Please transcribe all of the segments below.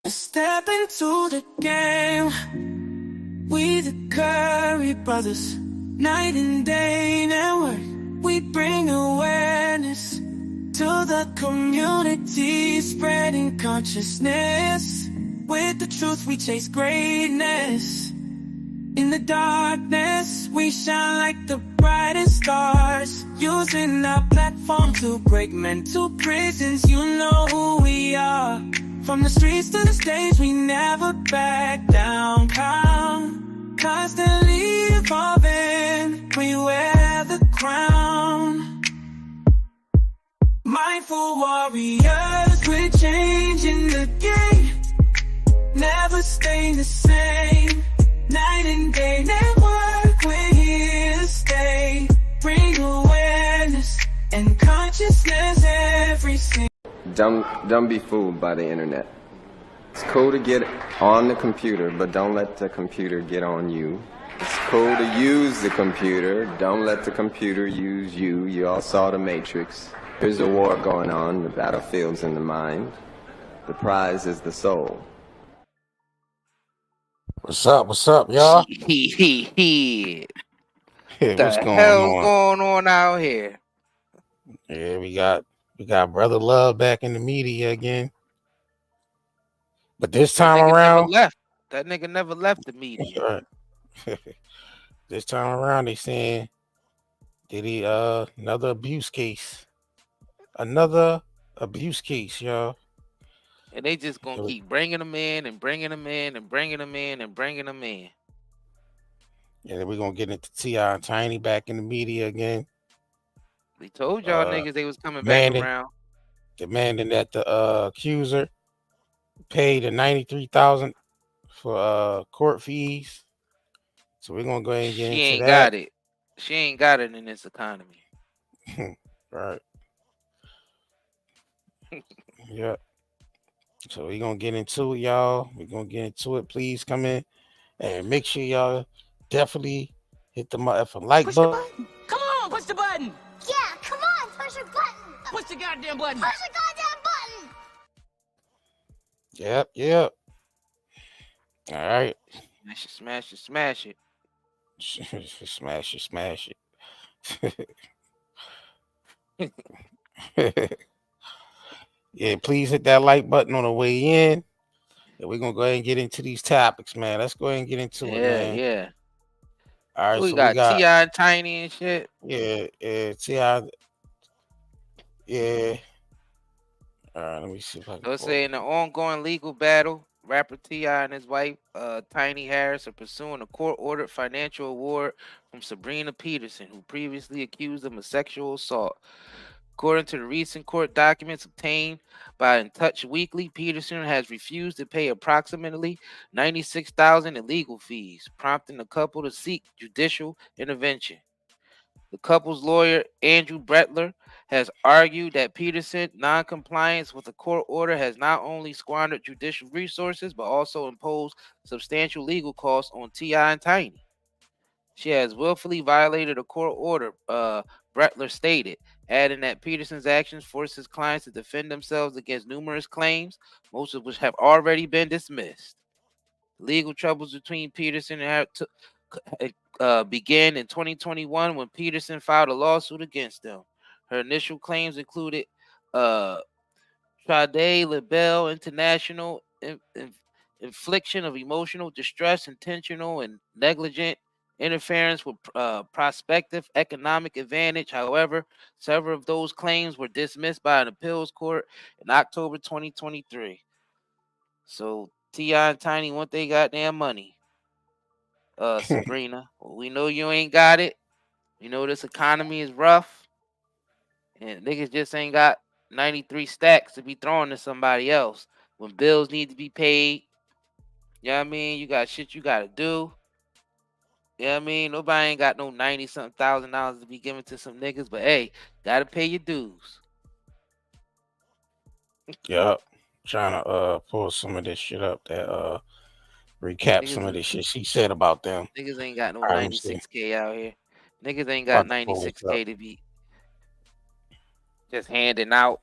Step into the game. We the Curry brothers, night and day network. We bring awareness to the community, spreading consciousness. With the truth, we chase greatness. In the darkness, we shine like the brightest stars, using our platform to break mental prisons. You know who we are. From the streets to the stage, we never back down. Constantly evolving, we wear the crown. Mindful warriors, we're changing the game. Never staying the same. Night and day network, we're here to stay. Bring awareness and consciousness every single. Don't be fooled by the internet. It's cool to get on the computer, but don't let the computer get on you. It's cool to use the computer, don't let the computer use you. You all saw The Matrix. There's a war going on, the battlefield's in the mind. The prize is the soul. What's up, y'all? What's going on out here? Yeah, we got Brother Love back in the media again. But this time around, that nigga never left the media. Right. This time around, they saying Diddy another abuse case. Another abuse case, y'all. And they just gonna keep bringing them in and bringing them in and bringing them in and bringing them in. And then we're gonna get into T.I. and Tiny back in the media again. We told y'all niggas they was coming back around. Demanding that the accuser pay the $93,000 for court fees. So we're gonna go ahead and get into that. She ain't got it in this economy. Right. Yeah. So we're gonna get into it, y'all. We're gonna get into it. Please come in and make sure y'all definitely hit the motherfucking like button. Come on, push the button. Yeah, come on, push your button. Push the goddamn button. Push the goddamn button. Yep. All right. Smash it. Smash it. Yeah, please hit that like button on the way in. And we're gonna go ahead and get into these topics, man. Let's go ahead and get into it, man. Yeah. All right, we got T.I. and Tiny and shit. Yeah, T.I. Yeah. All right, let me see if I can. Let's say in the ongoing legal battle, rapper T.I. and his wife, Tiny Harris, are pursuing a court-ordered financial award from Sabrina Peterson, who previously accused them of sexual assault. According to the recent court documents obtained by In Touch Weekly, Peterson has refused to pay approximately $96,000 in legal fees, prompting the couple to seek judicial intervention. The couple's lawyer, Andrew Brettler, has argued that Peterson's non-compliance with a court order has not only squandered judicial resources, but also imposed substantial legal costs on T.I. and Tiny. She has willfully violated a court order, Brettler stated, adding that Peterson's actions forced his clients to defend themselves against numerous claims, most of which have already been dismissed. Legal troubles between Peterson and her began in 2021 when Peterson filed a lawsuit against them. Her initial claims included Trade Libel International infliction of emotional distress, intentional and negligent interference with prospective economic advantage. However, several of those claims were dismissed by an appeals court in October 2023. So T.I. and Tiny want they goddamn money. Sabrina, well, we know you ain't got it. You know this economy is rough, and niggas just ain't got 93 stacks to be throwing to somebody else when bills need to be paid. You know what I mean? You got shit you gotta do. You know what I mean? Nobody ain't got no $90-something thousand to be given to some niggas, but hey, gotta pay your dues. Yep. Trying to pull some of this shit up that recap some of this shit she said about them. Niggas ain't got no 96K out here. Niggas ain't got 96K to be just handing out.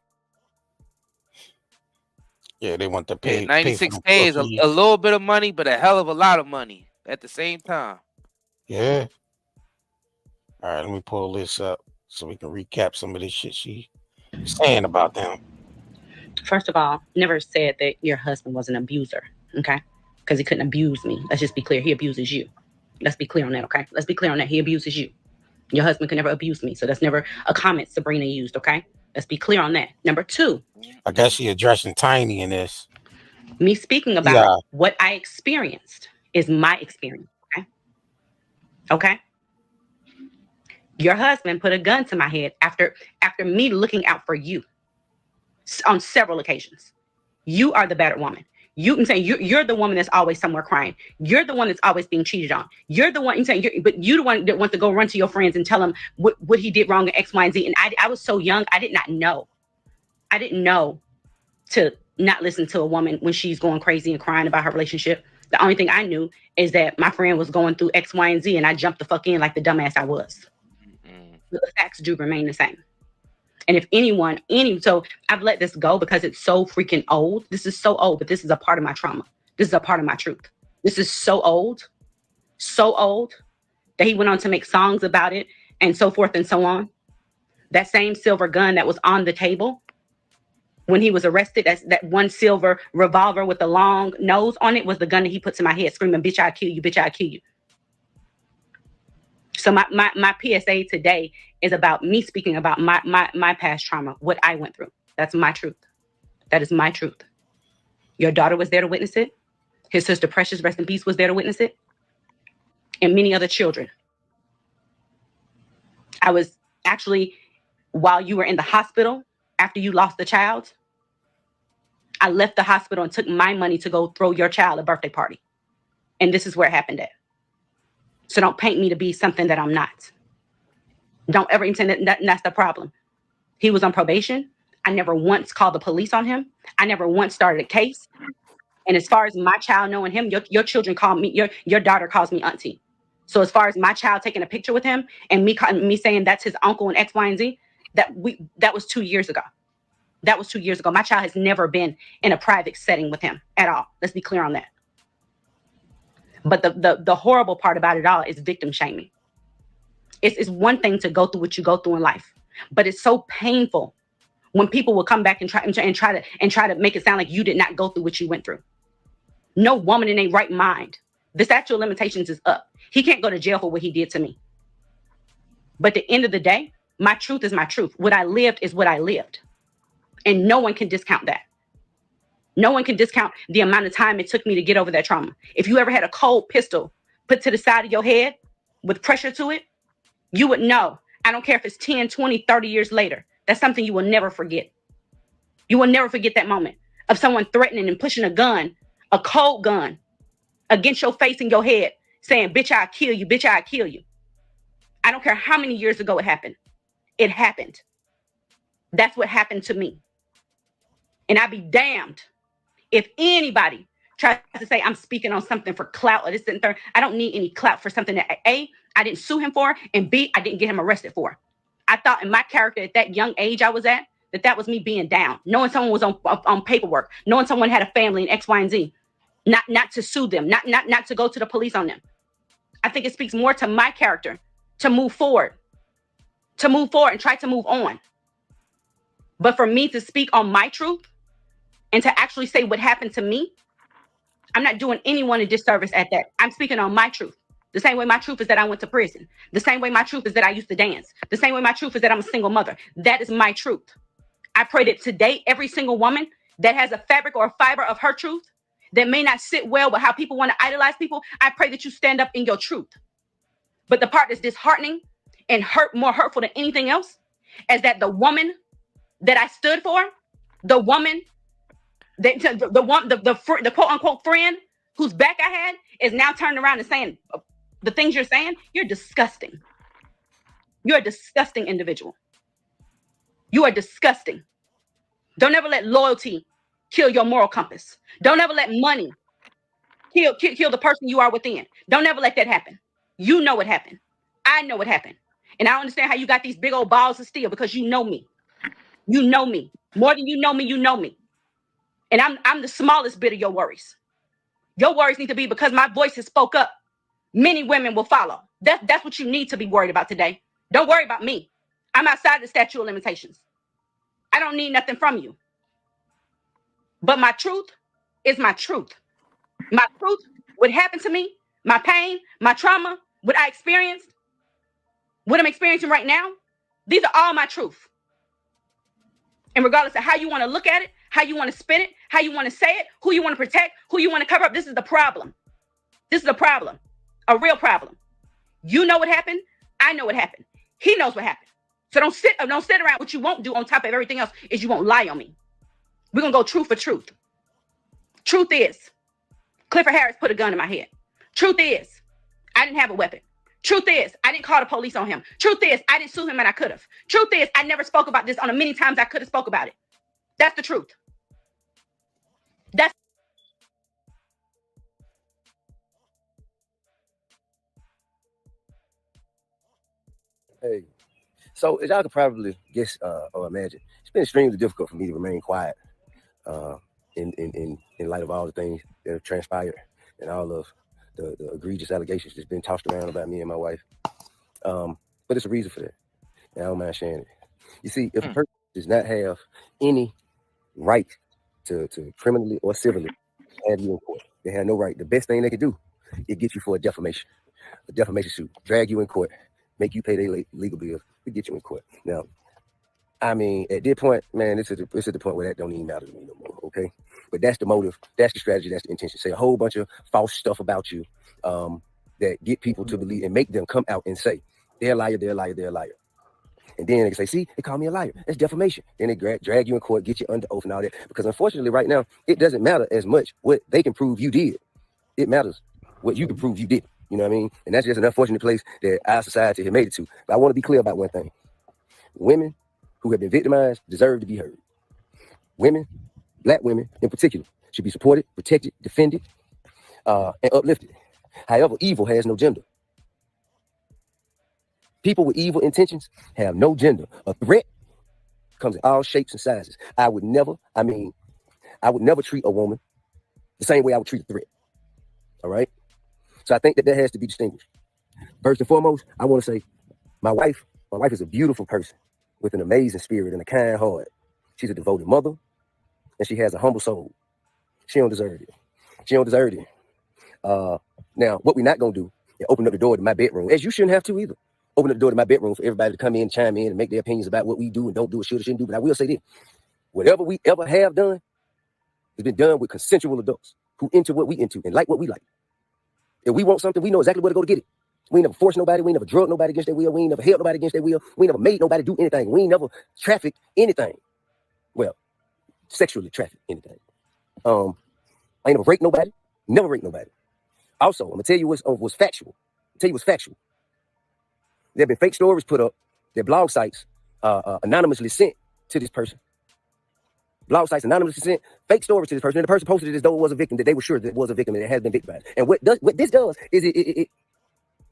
Yeah, they want to Yeah, pay for them 96K is a pussy. little bit of money, but a hell of a lot of money at the same time. Yeah. All right, let me pull this up so we can recap some of this shit she saying about them. First of all, never said that your husband was an abuser, okay? Because he couldn't abuse me. Let's just be clear. He abuses you. Let's be clear on that, okay? Let's be clear on that. He abuses you. Your husband could never abuse me. So that's never a comment Sabrina used, okay? Let's be clear on that. Number two. I guess she addressing Tiny in this. Me speaking about what I experienced is my experience, okay? Okay? Your husband put a gun to my head after me looking out for you on several occasions. You are the battered woman. You can say you're the woman that's always somewhere crying. You're the one that's always being cheated on. You're the one you say, but you the one that wants to go run to your friends and tell them what he did wrong in X, Y, and Z. And I was so young, I did not know. I didn't know to not listen to a woman when she's going crazy and crying about her relationship. The only thing I knew is that my friend was going through X, Y, and Z, and I jumped the fuck in like the dumbass I was. But the facts do remain the same. And if so I've let this go because it's so freaking old. This is so old, but this is a part of my trauma. This is a part of my truth. This is so old that he went on to make songs about it and so forth and so on. That same silver gun that was on the table when he was arrested, that one silver revolver with the long nose on it was the gun that he put to my head screaming, bitch, I'll kill you, bitch, I'll kill you. So my PSA today is about me speaking about my past trauma, what I went through. That's my truth. That is my truth. Your daughter was there to witness it. His sister Precious, rest in peace, was there to witness it. And many other children. I was actually, while you were in the hospital, after you lost the child, I left the hospital and took my money to go throw your child a birthday party. And this is where it happened at. So don't paint me to be something that I'm not. Don't ever even say that's the problem. He was on probation. I never once called the police on him. I never once started a case. And as far as my child knowing him, your children call me, your daughter calls me auntie. So as far as my child taking a picture with him and me saying that's his uncle and X, Y, and Z, that was 2 years ago. That was 2 years ago. My child has never been in a private setting with him at all. Let's be clear on that. But the horrible part about it all is victim shaming. It's one thing to go through what you go through in life, but it's so painful when people will come back and try to make it sound like you did not go through what you went through. No woman in a right mind. The statute of limitations is up. He can't go to jail for what he did to me. But at the end of the day, my truth is my truth. What I lived is what I lived. And no one can discount that. No one can discount the amount of time it took me to get over that trauma. If you ever had a cold pistol put to the side of your head with pressure to it, you would know. I don't care if it's 10, 20, 30 years later. That's something you will never forget. You will never forget that moment of someone threatening and pushing a gun, a cold gun, against your face and your head, saying, bitch, I'll kill you, bitch, I'll kill you. I don't care how many years ago it happened. It happened. That's what happened to me. And I'd be damned if anybody tries to say I'm speaking on something for clout or this and third. I don't need any clout for something that A, I didn't sue him for, and B, I didn't get him arrested for. I thought in my character at that young age I was at, that was me being down, knowing someone was on paperwork, knowing someone had a family and X, Y, and Z, not to sue them, not to go to the police on them. I think it speaks more to my character to move forward and try to move on. But for me to speak on my truth and to actually say what happened to me, I'm not doing anyone a disservice at that. I'm speaking on my truth. The same way my truth is that I went to prison. The same way my truth is that I used to dance. The same way my truth is that I'm a single mother. That is my truth. I pray that today, every single woman that has a fabric or a fiber of her truth that may not sit well with how people want to idolize people, I pray that you stand up in your truth. But the part that's disheartening and more hurtful than anything else is that the woman that I stood for, the woman, the quote unquote friend whose back I had is now turning around and saying the things you're saying. You're disgusting. You're a disgusting individual. You are disgusting. Don't ever let loyalty kill your moral compass. Don't ever let money kill the person you are within. Don't ever let that happen. You know what happened. I know what happened. And I understand how you got these big old balls of steel because you know me. You know me. More than you know me, you know me. And I'm the smallest bit of your worries. Your worries need to be because my voice has spoke up. Many women will follow. That's what you need to be worried about today. Don't worry about me. I'm outside the statute of limitations. I don't need nothing from you. But my truth is my truth. My truth, what happened to me, my pain, my trauma, what I experienced, what I'm experiencing right now, these are all my truth. And regardless of how you want to look at it, how you want to spin it, how you want to say it, who you want to protect, who you want to cover up, this is the problem. This is a problem, a real problem. You know what happened. I know what happened. He knows what happened. So don't sit around. What you won't do on top of everything else is you won't lie on me. We're going to go truth for truth. Truth is, Clifford Harris put a gun in my head. Truth is, I didn't have a weapon. Truth is, I didn't call the police on him. Truth is, I didn't sue him and I could have. Truth is, I never spoke about this on the many times I could have spoke about it. That's the truth. That's Hey, so as y'all could probably guess or imagine, it's been extremely difficult for me to remain quiet in light of all the things that have transpired and all of the egregious allegations that's been tossed around about me and my wife. But it's a reason for that, and I don't mind sharing it. You see, if a person does not have any right to criminally or civilly have you in court, they have no right. The best thing they could do is get you for a defamation suit, drag you in court, make you pay their legal bills to get you in court. Now, I mean, at this point, man, it's at the point where that don't even matter to me no more, okay? But that's the motive, that's the strategy, that's the intention. Say a whole bunch of false stuff about you that get people to believe and make them come out and say, they're a liar, they're a liar, they're a liar. And then they can say, see, they call me a liar. That's defamation. Then they drag you in court, get you under oath and all that. Because unfortunately, right now, it doesn't matter as much what they can prove you did. It matters what you can prove you did. You know what I mean? And that's just an unfortunate place that our society has made it to. But I want to be clear about one thing. Women who have been victimized deserve to be heard. Women, black women in particular, should be supported, protected, defended, and uplifted. However, evil has no gender. People with evil intentions have no gender. A threat comes in all shapes and sizes. I would never treat a woman the same way I would treat a threat. All right? So I think that has to be distinguished. First and foremost, I want to say my wife is a beautiful person with an amazing spirit and a kind heart. She's a devoted mother, and she has a humble soul. She don't deserve it. She don't deserve it. Now, what we're not going to do is open up the door to my bedroom, as you shouldn't have to either. Open up the door to my bedroom for everybody to come in, chime in, and make their opinions about what we do and don't do or should or shouldn't do. But I will say this. Whatever we ever have done has been done with consensual adults who into what we into and like what we like. If we want something, we know exactly where to go to get it. We ain't never forced nobody. We ain't never drugged nobody against their will. We ain't never held nobody against their will. We ain't never made nobody do anything. We ain't never trafficked anything. Well, sexually trafficked anything. I ain't never raped nobody. Never raped nobody. Also, I'm going to tell you what's factual. There have been fake stories put up that blog sites anonymously sent to this person. Blog sites anonymously sent fake stories to this person, and the person posted it as though it was a victim, that they were sure that it was a victim and it has been victimized. And what this does is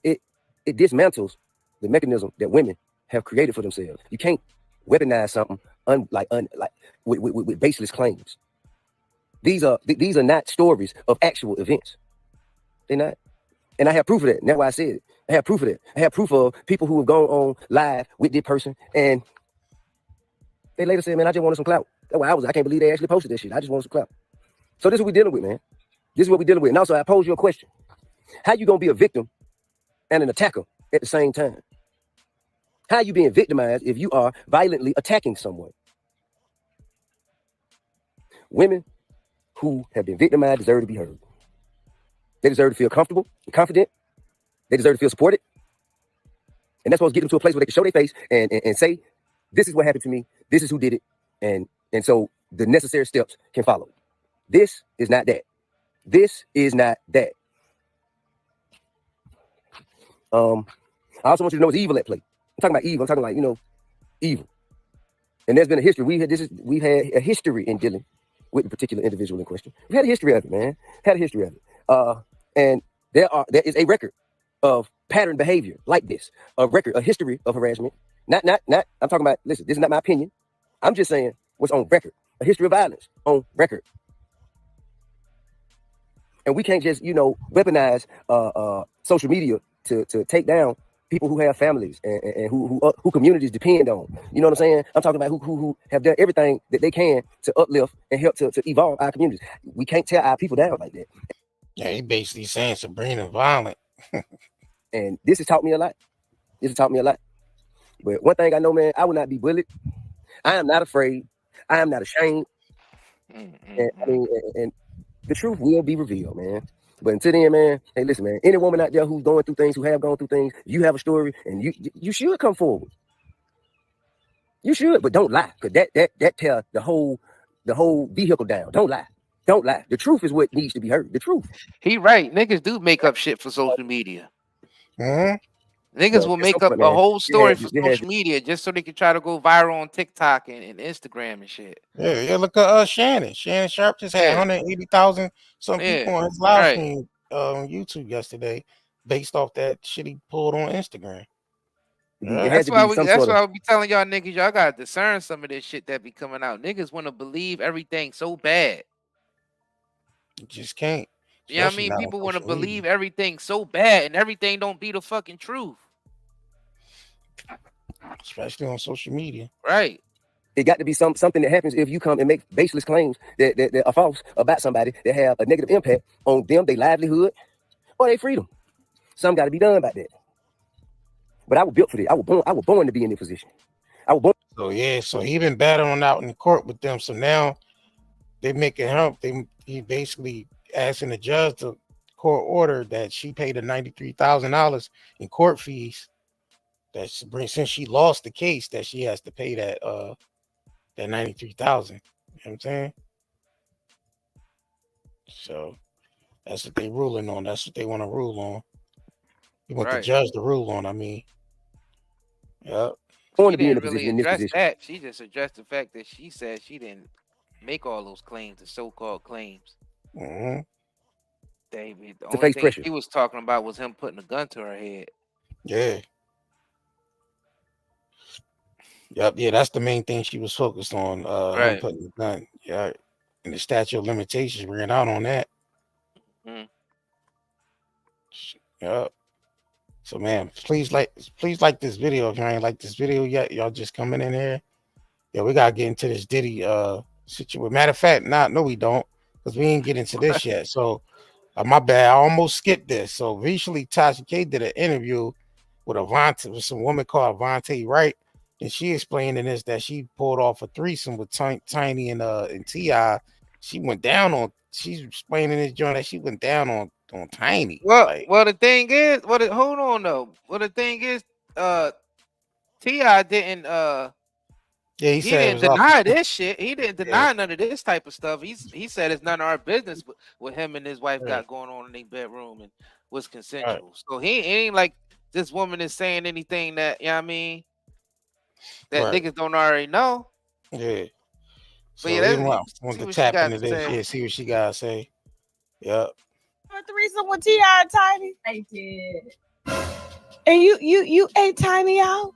it dismantles the mechanism that women have created for themselves. You can't weaponize something with baseless claims. These are not stories of actual events. They're not. And I have proof of that. And that's why I said it. I have proof of that. I have proof of people who have gone on live with this person and they later said, man, I just wanted some clout. That's why I can't believe they actually posted this shit. I just wanted some clout. So this is what we're dealing with, man. This is what we're dealing with. And also I pose you a question. How you gonna be a victim and an attacker at the same time? How are you being victimized if you are violently attacking someone? Women who have been victimized deserve to be heard. They deserve to feel comfortable and confident. They deserve to feel supported. And that's supposed to get them to a place where they can show their face and say, this is what happened to me. This is who did it. And so the necessary steps can follow. This is not that. This is not that. I also want you to know it's evil at play. I'm talking about evil. I'm talking like, evil. And there's been a history. We've had a history in dealing with the particular individual in question. We've had a history of it, man. And there is a record of pattern behavior like this, a history of harassment. Not, I'm talking about, listen, this is not my opinion. I'm just saying what's on record, a history of violence on record. And we can't just, weaponize social media to take down people who have families and who communities depend on. You know what I'm saying? I'm talking about who have done everything that they can to uplift and help to evolve our communities. We can't tear our people down like that. Yeah, he basically saying Sabrina violent. And this has taught me a lot. But one thing I know, man, I will not be bullied. I am not afraid. I am not ashamed. And the truth will be revealed, man. But until then, man, hey, listen, man, any woman out there who's going through things, who have gone through things, you have a story, and you should come forward. You should, but don't lie, because that tear the whole vehicle down. Don't lie. Don't lie. The truth is what needs to be heard. The truth. He right. Niggas do make up shit for social media. Niggas will make up a whole story for social media just so they can try to go viral on TikTok and Instagram and shit. Yeah. Look at Shannon. Shannon Sharp just had 180,000 some people on his live stream on YouTube yesterday, based off that shit he pulled on Instagram. That's why I be telling y'all niggas, y'all gotta discern some of this shit that be coming out. Niggas want to believe everything so bad. You just can't. You know what I mean? People want to believe everything so bad, and everything don't be the fucking truth. Especially on social media. Right. It got to be something that happens if you come and make baseless claims that are false about somebody that have a negative impact on them, their livelihood, or their freedom. Something got to be done about that. But I was built for this. I was born to be in this position. I was born. So he been battling out in court with them. So now they making him. He basically asking the judge to court order that she paid the $93,000 in court fees. That since she lost the case, that she has to pay that $93,000. You know what I'm saying? So that's what they ruling on. That's what they want to rule on. You want the judge to rule on. I mean, yep. She didn't really address that. She just addressed the fact that she said she didn't make all those claims, the so-called claims. David, the only thing he was talking about was him putting a gun to her head. Yeah. Yep. Yeah, that's the main thing she was focused on. Him putting the gun. Yeah. And the statute of limitations ran out on that. Yep. So man, please like this video. If you ain't like this video yet, y'all just coming in here. Yeah, we gotta get into this Diddy situation. Matter of fact, no, we don't, because we ain't get into this yet. So my bad. I almost skipped this. So recently, Tasha K did an interview with some woman called Avante Wright, and she explained in this that she pulled off a threesome with Tiny and T.I. She's explaining this joint that she went down on Tiny. Well, the thing is, hold on though. Well, the thing is, T.I. didn't he didn't deny this shit. He didn't deny none of this type of stuff. He said it's none of our business what him and his wife got going on in their bedroom and was consensual. So he ain't like this woman is saying anything that, you know what I mean, that niggas don't already know. Yeah. So but I want to tap into this. Yeah, see what she gotta say. Yep. A threesome with T.I. and Tiny. I did. And you ate Tiny out?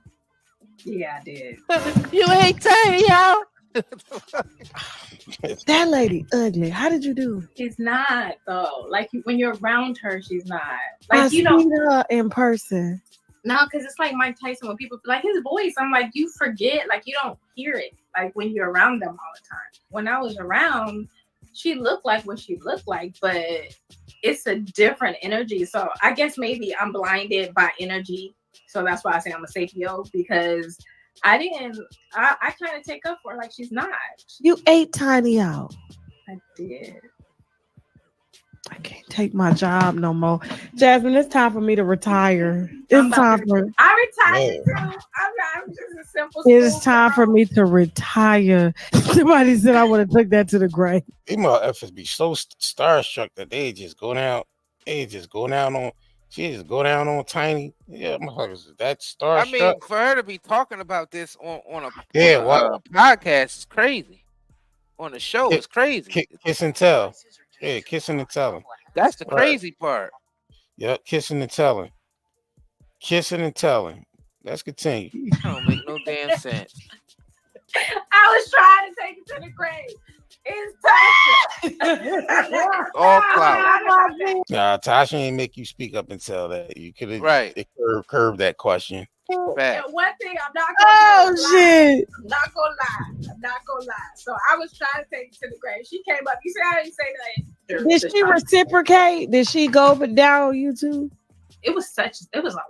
Yeah, I did. You ate Tiny out? That lady ugly. How did you do? She's not though. Like when you're around her, she's not. Like I seen her in person. No, because it's like Mike Tyson when people like his voice. I'm like, you forget, like you don't hear it, like when you're around them all the time. When I was around, she looked like what she looked like, but it's a different energy. So I guess maybe I'm blinded by energy. So that's why I say I'm a sapio, because I kind of take up for her like she's not. You ate Tiny out. I did. I can't take my job no more. Jasmine, it's time for me to retire. It's time for I retired too. I'm just a simple. It's time for me to retire. Somebody said I would have took that to the grave. These motherfuckers be so starstruck that they just go down. She just go down on Tiny. Yeah, motherfuckers, that's starstruck. I mean, for her to be talking about this on a podcast is crazy. On the show, it's crazy. Kiss and tell. Yeah, kissing and telling. That's the crazy part. Yep, kissing and telling. Kissing and telling. Let's continue. That don't make no damn sense. I was trying to take it to the grave. It's Tasha. All clout. Nah, Tasha ain't make you speak up and tell that. You could have Right. curved that question. Fact. And one thing I'm not Oh gonna lie. shit! I'm not gonna lie. So I was trying to take it to the grave. She came up. You see how you say that? Did she reciprocate? Did she go up and down on you too? It was a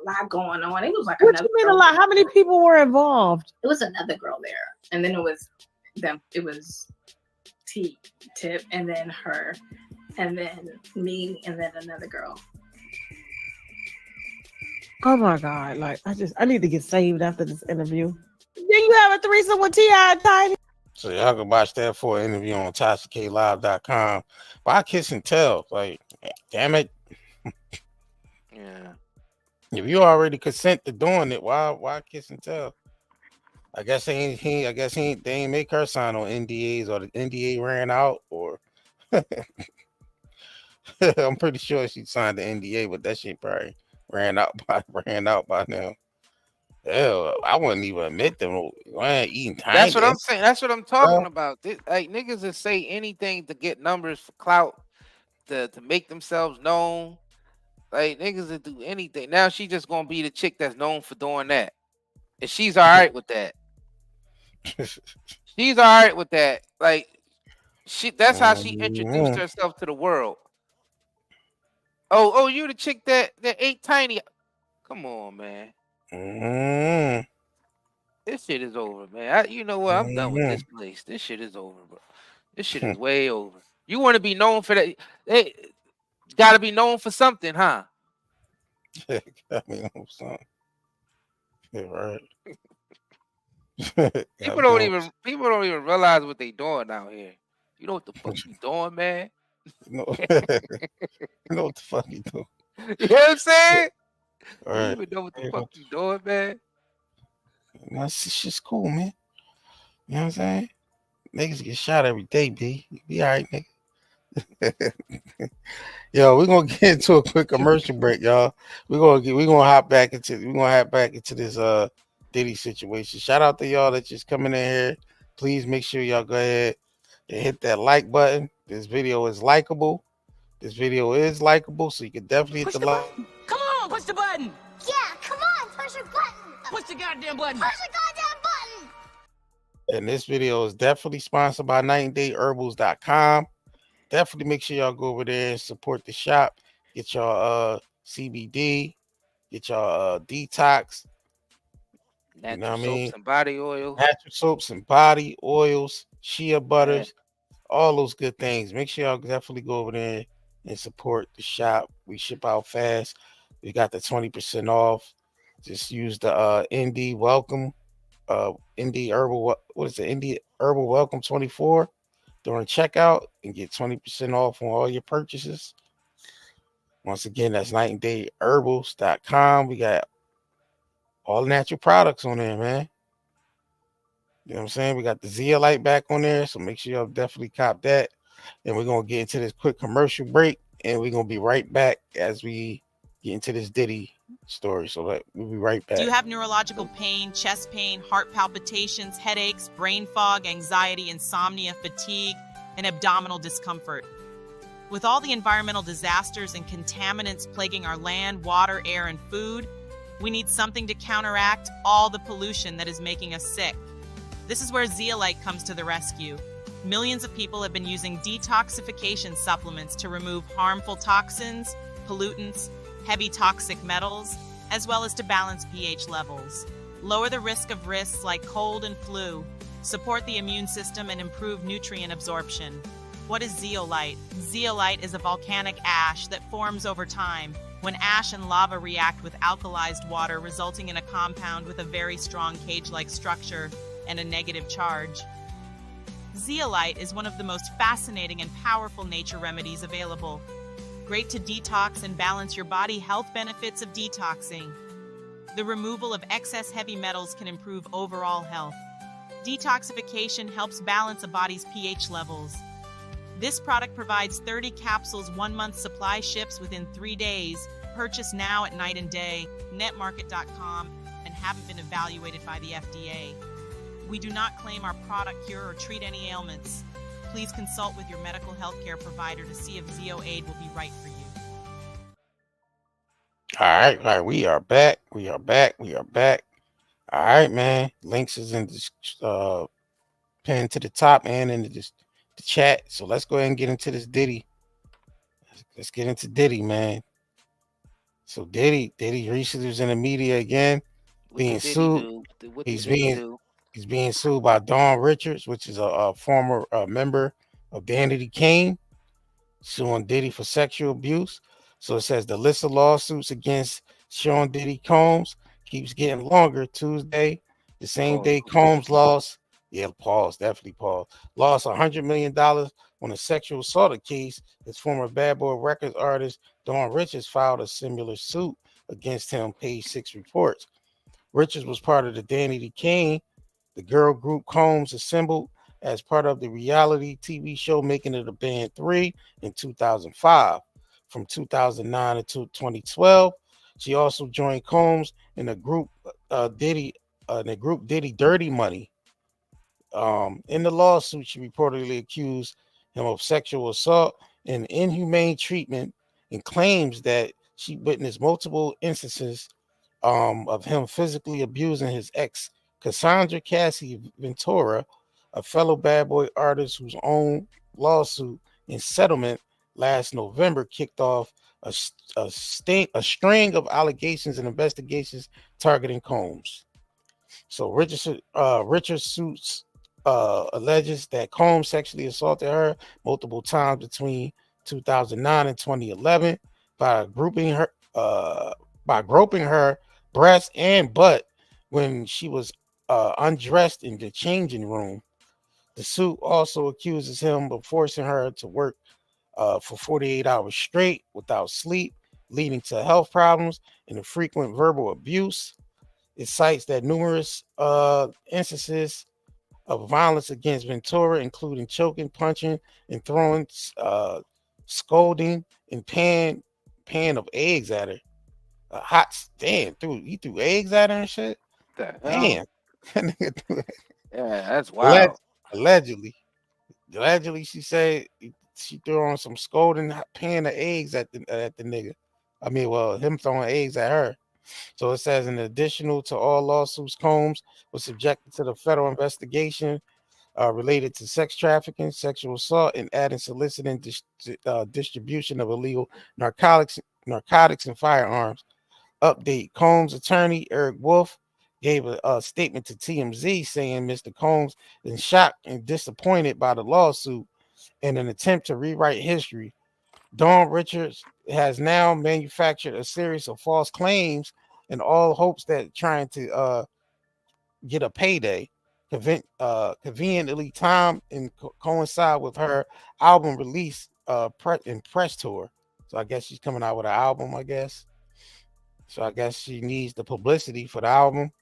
lot going on. It was like What you mean a lot? How many people were involved? It was another girl there, and then it was them. It was Tip, and then her, and then me, and then another girl. Oh my god! Like I need to get saved after this interview. Then you have a threesome with T.I. and Tiny. So y'all can watch that for an interview on TashaKLive.com. Why kiss and tell? Like, damn it. Yeah. If you already consent to doing it, why kiss and tell? I guess they ain't make her sign on NDAs, or the NDA ran out, or I'm pretty sure she signed the NDA, but that shit probably ran out by now. Hell, I wouldn't even admit them. I ain't eating tiny. That's what I'm saying. That's what I'm talking about. Like niggas that say anything to get numbers for clout, to make themselves known. Like niggas that do anything. Now she just gonna be the chick that's known for doing that. And she's all right with that. She's all right with that. Like that's how she introduced herself to the world. Oh, you the chick that ate Tiny. Come on, man. This shit is over, man. You know what? I'm done with this place. This shit is over, bro. This shit is way over. You want to be known for that? Hey, gotta be known for something, huh? Gotta be known for something. Yeah, right. People don't even realize what they doing out here. You know what the fuck you doing, man? You know what the fuck you doing? You know what I'm saying? All right. You even know what the fuck you doing, man? That's just cool, man. You know what I'm saying? Niggas get shot every day, B. You be all right, nigga. Yo, we're gonna get into a quick commercial break, y'all. We're gonna hop back into this Diddy situation. Shout out to y'all that's just coming in here. Please make sure y'all go ahead and hit that like button. This video is likable. So you can definitely hit the like. Come on, push the button. Yeah, come on, push your button. Push the goddamn button. Push the goddamn button. And this video is definitely sponsored by NightandDayHerbals.com. Definitely make sure y'all go over there and support the shop. Get y'all CBD, get y'all detox. Natural you know what I mean? soaps and body oil. Natural soaps and body oils, shea butters, all those good things. Make sure y'all definitely go over there and support the shop. We ship out fast. We got the 20% off. Just use the Indie Welcome, Indie Herbal. What is it? Indie Herbal Welcome 24 during checkout and get 20% off on all your purchases. Once again, that's NightandDayHerbals.com. We got all natural products on there, man. You know what I'm saying? We got the Zeolite back on there, so make sure y'all definitely cop that. And we're gonna get into this quick commercial break, and we're gonna be right back as we get into this Diddy story. So we'll be right back. Do you have neurological pain, chest pain, heart palpitations, headaches, brain fog, anxiety, insomnia, fatigue, and abdominal discomfort? With all the environmental disasters and contaminants plaguing our land, water, air, and food, we need something to counteract all the pollution that is making us sick. This is where Zeolite comes to the rescue. Millions of people have been using detoxification supplements to remove harmful toxins, pollutants, heavy toxic metals, as well as to balance pH levels. Lower the risk of risks like cold and flu, support the immune system, and improve nutrient absorption. What is zeolite? Zeolite is a volcanic ash that forms over time when ash and lava react with alkalized water, resulting in a compound with a very strong cage-like structure and a negative charge. Zeolite is one of the most fascinating and powerful nature remedies available. Great to detox and balance your body. Health benefits of detoxing. The removal of excess heavy metals can improve overall health. Detoxification helps balance a body's pH levels. This product provides 30 capsules, 1 month supply, ships within 3 days. Purchase now at Night and Day, netmarket.com, and haven't been evaluated by the FDA. We do not claim our product cure or treat any ailments. Please consult with your medical health care provider to see if Zio Aid will be right for you. All right, we are back. All right, man. Links is in this pinned to the top and in the chat. So let's go ahead and get into this Diddy. Let's get into Diddy, man. So Diddy recently was in the media again, being sued. He's being sued by Dawn Richards, which is a former member of Danity Kane, suing Diddy for sexual abuse. So it says the list of lawsuits against Sean Diddy Combs keeps getting longer. Tuesday, the same day Combs lost. Yeah, pause, definitely pause. Lost $100 million on a sexual assault case. His former Bad Boy Records artist Dawn Richards filed a similar suit against him, Page 6 reports. Richards was part of the Danity Kane, the girl group Combs assembled as part of the reality TV show Making It a Band 3 in 2005. From 2009 until 2012, she also joined Combs in the group Diddy Dirty Money. In the lawsuit, she reportedly accused him of sexual assault and inhumane treatment and claims that she witnessed multiple instances of him physically abusing his ex, Cassandra Cassie Ventura, a fellow Bad Boy artist whose own lawsuit and settlement last November kicked off a string of allegations and investigations targeting Combs. So Richard's suits alleges that Combs sexually assaulted her multiple times between 2009 and 2011 by groping her breast and butt when she was undressed in the changing room. The suit also accuses him of forcing her to work for 48 hours straight without sleep, leading to health problems and frequent verbal abuse. It cites that numerous instances of violence against Ventura, including choking, punching, and throwing, scolding, and pan of eggs at her. He threw eggs at her and shit. The Damn. Yeah, that's wild. Allegedly, she said she threw on some scolding pan of eggs at the nigga. I mean, well, him throwing eggs at her. So it says, in addition to all lawsuits, Combs was subjected to the federal investigation related to sex trafficking, sexual assault, and adding soliciting distribution of illegal narcotics and firearms. Update: Combs' attorney Eric Wolf gave a statement to TMZ saying Mr. Combs is shocked and disappointed by the lawsuit in an attempt to rewrite history. Dawn Richards has now manufactured a series of false claims in all hopes that trying to get a payday, conveniently timed and coincide with her album release and press tour. So I guess she's coming out with an album, I guess. So I guess she needs the publicity for the album.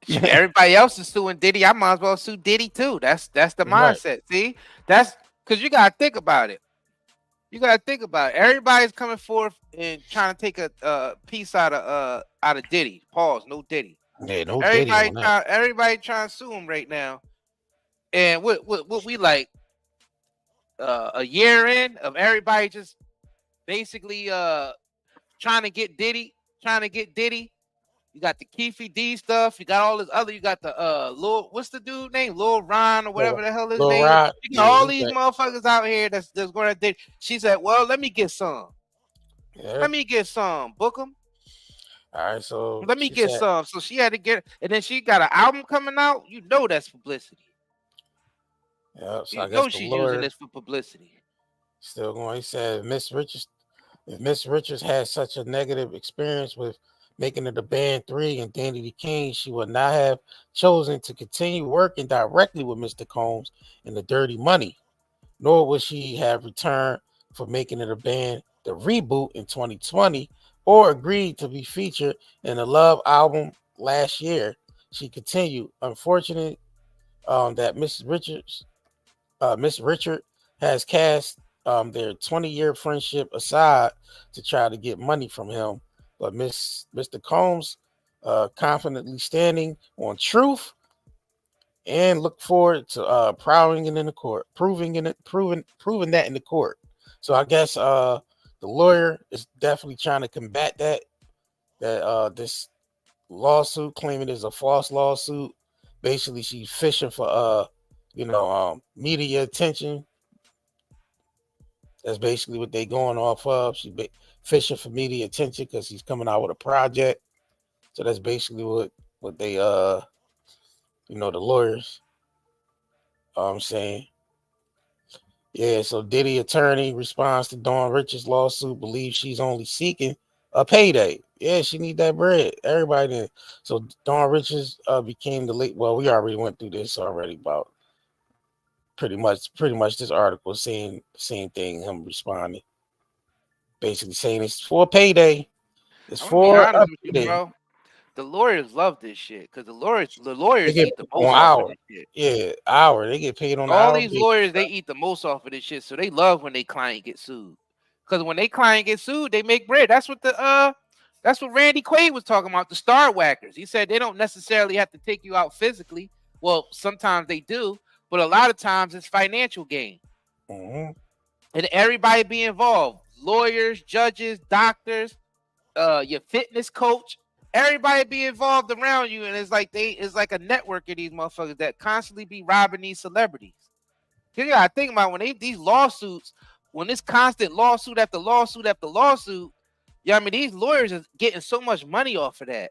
Everybody else is suing Diddy. I might as well sue Diddy too. That's the mindset. Right. See, that's because you gotta think about it. Everybody's coming forth and trying to take a piece out of Diddy. Pause. No Diddy. Yeah, no everybody Diddy. Everybody trying to sue him right now. And what we like a year in of everybody just basically trying to get Diddy. You got the Keefe D stuff. You got all this other. You got the Lil. What's the dude name? Lil Ron or whatever the hell his name is. You got all these motherfuckers out here that's going to date. She said, "Well, let me get some. Book them. All right, so let me get some." So she had to get, and then she got an album coming out. You know that's publicity. Yeah, so I guess she's using this for publicity. Still going. He said, if Miss Richards had such a negative experience with Making It a Band 3 and Danity Kane, she would not have chosen to continue working directly with Mr. Combs in the Dirty Money, nor would she have returned for Making It a Band, the reboot in 2020, or agreed to be featured in the Love album last year. She continued, unfortunate that Miss Richard has cast their 20-year friendship aside to try to get money from him. But Mr. Combs, confidently standing on truth and look forward to proving it in the court, proving that in the court. So I guess the lawyer is definitely trying to combat that this lawsuit, claiming it's a false lawsuit. Basically, she's fishing for media attention. That's basically what they going off of. She's fishing for media attention because he's coming out with a project. So that's basically what they the lawyers. I'm saying. Yeah, so Diddy attorney responds to Dawn Richards' lawsuit, believes she's only seeking a payday. Yeah, she need that bread. Everybody did. So Dawn Richards became the late. Well, we already went through this already about pretty much this article saying the same thing. Him responding, basically saying it's for a payday. It's I'm gonna be for a honest with you, payday. bro. The lawyers love this shit because the They lawyers get eat the on most off of hour. this shit. Yeah, hour. They get paid on the All hour these basis. lawyers, they eat the most off of this shit, so they love when they client gets sued. Because when they client gets sued, they make bread. That's what Randy Quaid was talking about, the star whackers. He said they don't necessarily have to take you out physically. Well, sometimes they do, but a lot of times it's financial gain. Mm-hmm. And everybody be involved. Lawyers, judges, doctors, your fitness coach, everybody be involved around you, and it's like a network of these motherfuckers that constantly be robbing these celebrities. You gotta think about when these lawsuits, when this constant lawsuit after lawsuit after lawsuit, yeah, I mean these lawyers are getting so much money off of that.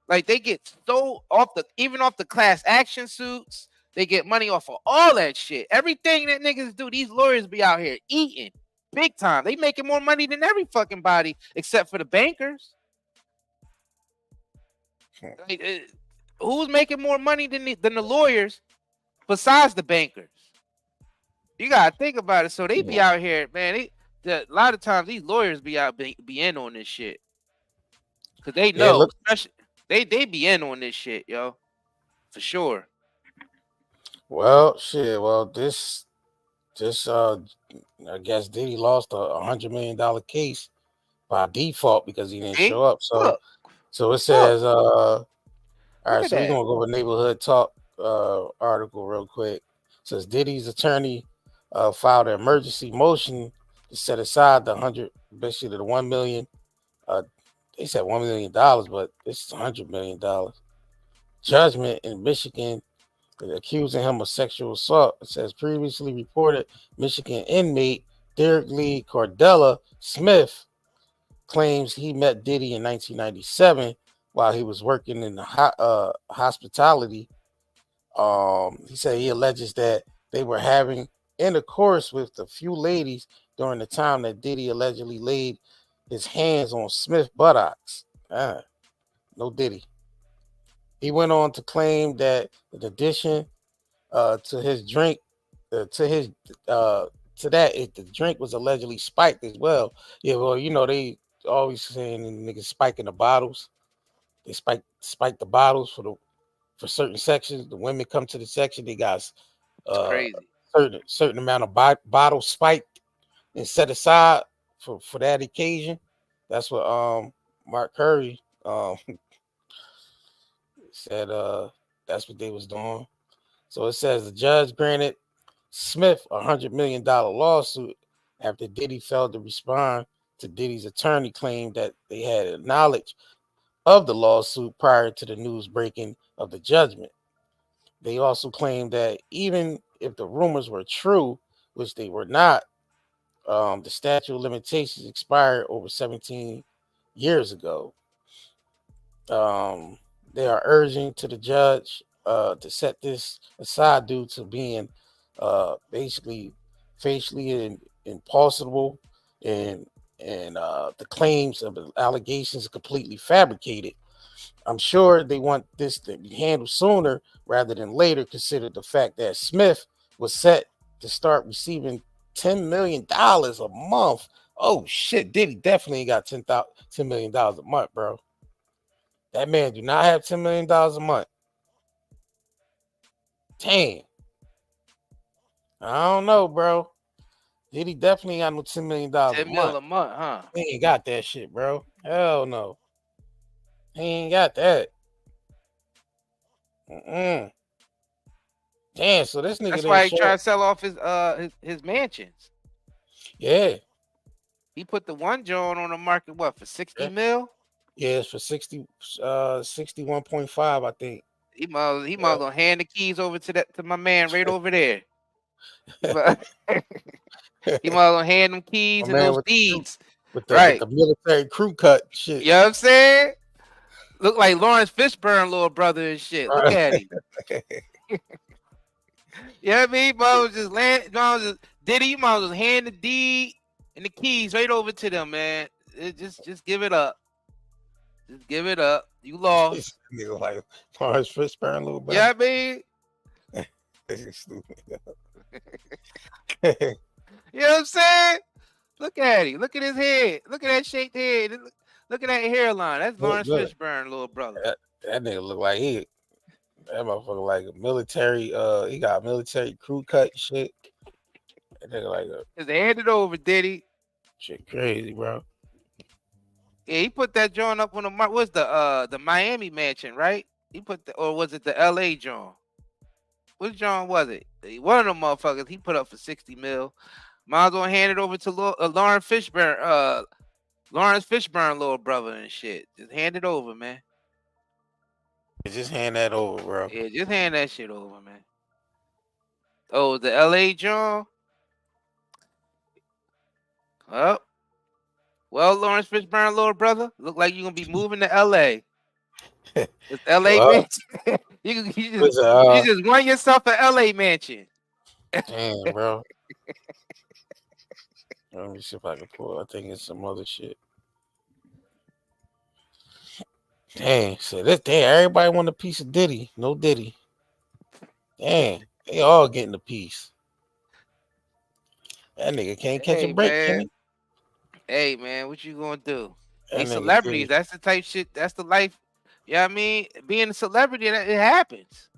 Like they get so off the class action suits, they get money off of all that shit. Everything that niggas do, these lawyers be out here eating big time. They making more money than every fucking body except for the bankers. Like, who's making more money than the lawyers besides the bankers? You gotta think about it. So they be out here, man. A lot of times these lawyers be out be in on this shit because they Yeah, know, look. especially they be in on this shit, yo, for sure. Well, shit. Well, this I guess Diddy lost $100 million case by default because he didn't See, show up. So look, it says all look right, at so we're that. gonna go with neighborhood talk article real quick. It says Diddy's attorney filed an emergency motion to set aside basically the 1 million. They said $1 million, but this is $100 million judgment in Michigan accusing him of sexual assault. It says previously reported Michigan inmate Derek Lee Cordella Smith claims he met Diddy in 1997 while he was working in the hospitality. He said he alleges that they were having intercourse with a few ladies during the time that Diddy allegedly laid his hands on Smith buttocks. No Diddy. He went on to claim that in addition to his drink, the drink was allegedly spiked as well. Yeah, well, they always saying niggas spiking the bottles. They spike the bottles for certain sections. The women come to the section, they got It's crazy. certain amount of bottles spiked and set aside for that occasion. That's what Mark Curry said that's what they was doing. So it says the judge granted Smith $100 million lawsuit after Diddy failed to respond to Diddy's attorney claim that they had knowledge of the lawsuit prior to the news breaking of the judgment. They also claimed that even if the rumors were true, which they were not, the statute of limitations expired over 17 years ago. They are urging to the judge to set this aside due to being basically facially impossible and the claims of the allegations are completely fabricated. I'm sure they want this to be handled sooner rather than later, consider the fact that Smith was set to start receiving $10 million a month. Oh shit, Diddy definitely got $10 million a month, bro. That man do not have $10 million a month. Damn. I don't know, bro. Diddy definitely got no $10 million a 10 mil month. a month, huh? He ain't got that shit, bro. Hell no. He ain't got that. Damn, so this nigga That's didn't why he show tried up. to sell off his mansions. Yeah. He put the one joint on the market, what, for 60 Yeah. mil? Yeah, it's for 61.5, I think. He might well hand the keys over to my man right over there. He might well hand them keys My and man those with deeds. with Right. the military crew cut shit. You know what I'm saying? Look like Lawrence Fishburne little brother and shit. Look at him. You know what I mean? Diddy, you might as well hand the deed and the keys right over to them, man. Just give it up. Just give it up. You lost. Nigga like Lawrence Fishburne, little brother. Yeah, I mean, Stupid. you know what I'm saying? Look at him. Look at his head. Look at that shaped head. Look at that hairline. That's Lawrence Fishburne, little brother. That nigga look like that motherfucker like a military. He got military crew cut shit. That nigga like just hand it over, Diddy. Shit crazy, bro. Yeah, he put that joint up on the what's the Miami mansion, right? He put or was it the LA joint? Which joint was it? One of them motherfuckers he put up for 60 mil. Might as well hand it over to Lawrence Fishburne, little brother and shit. Just hand it over, man. Just hand that over, bro. Yeah, just hand that shit over, man. Oh, the LA joint. Oh. Well, Lawrence Fishburne, little brother, look like you're gonna be moving to LA. It's LA mansion. you just won yourself an LA mansion. Damn, bro. Let me see if I can pull. I think it's some other shit. Dang, so everybody want a piece of Diddy. No Diddy. Damn, they all getting a piece. That nigga can't catch a break, man. can he? Hey man, what you gonna do? They celebrities. Diddy. That's the type shit. That's the life. You know what I mean? Being a celebrity, it happens.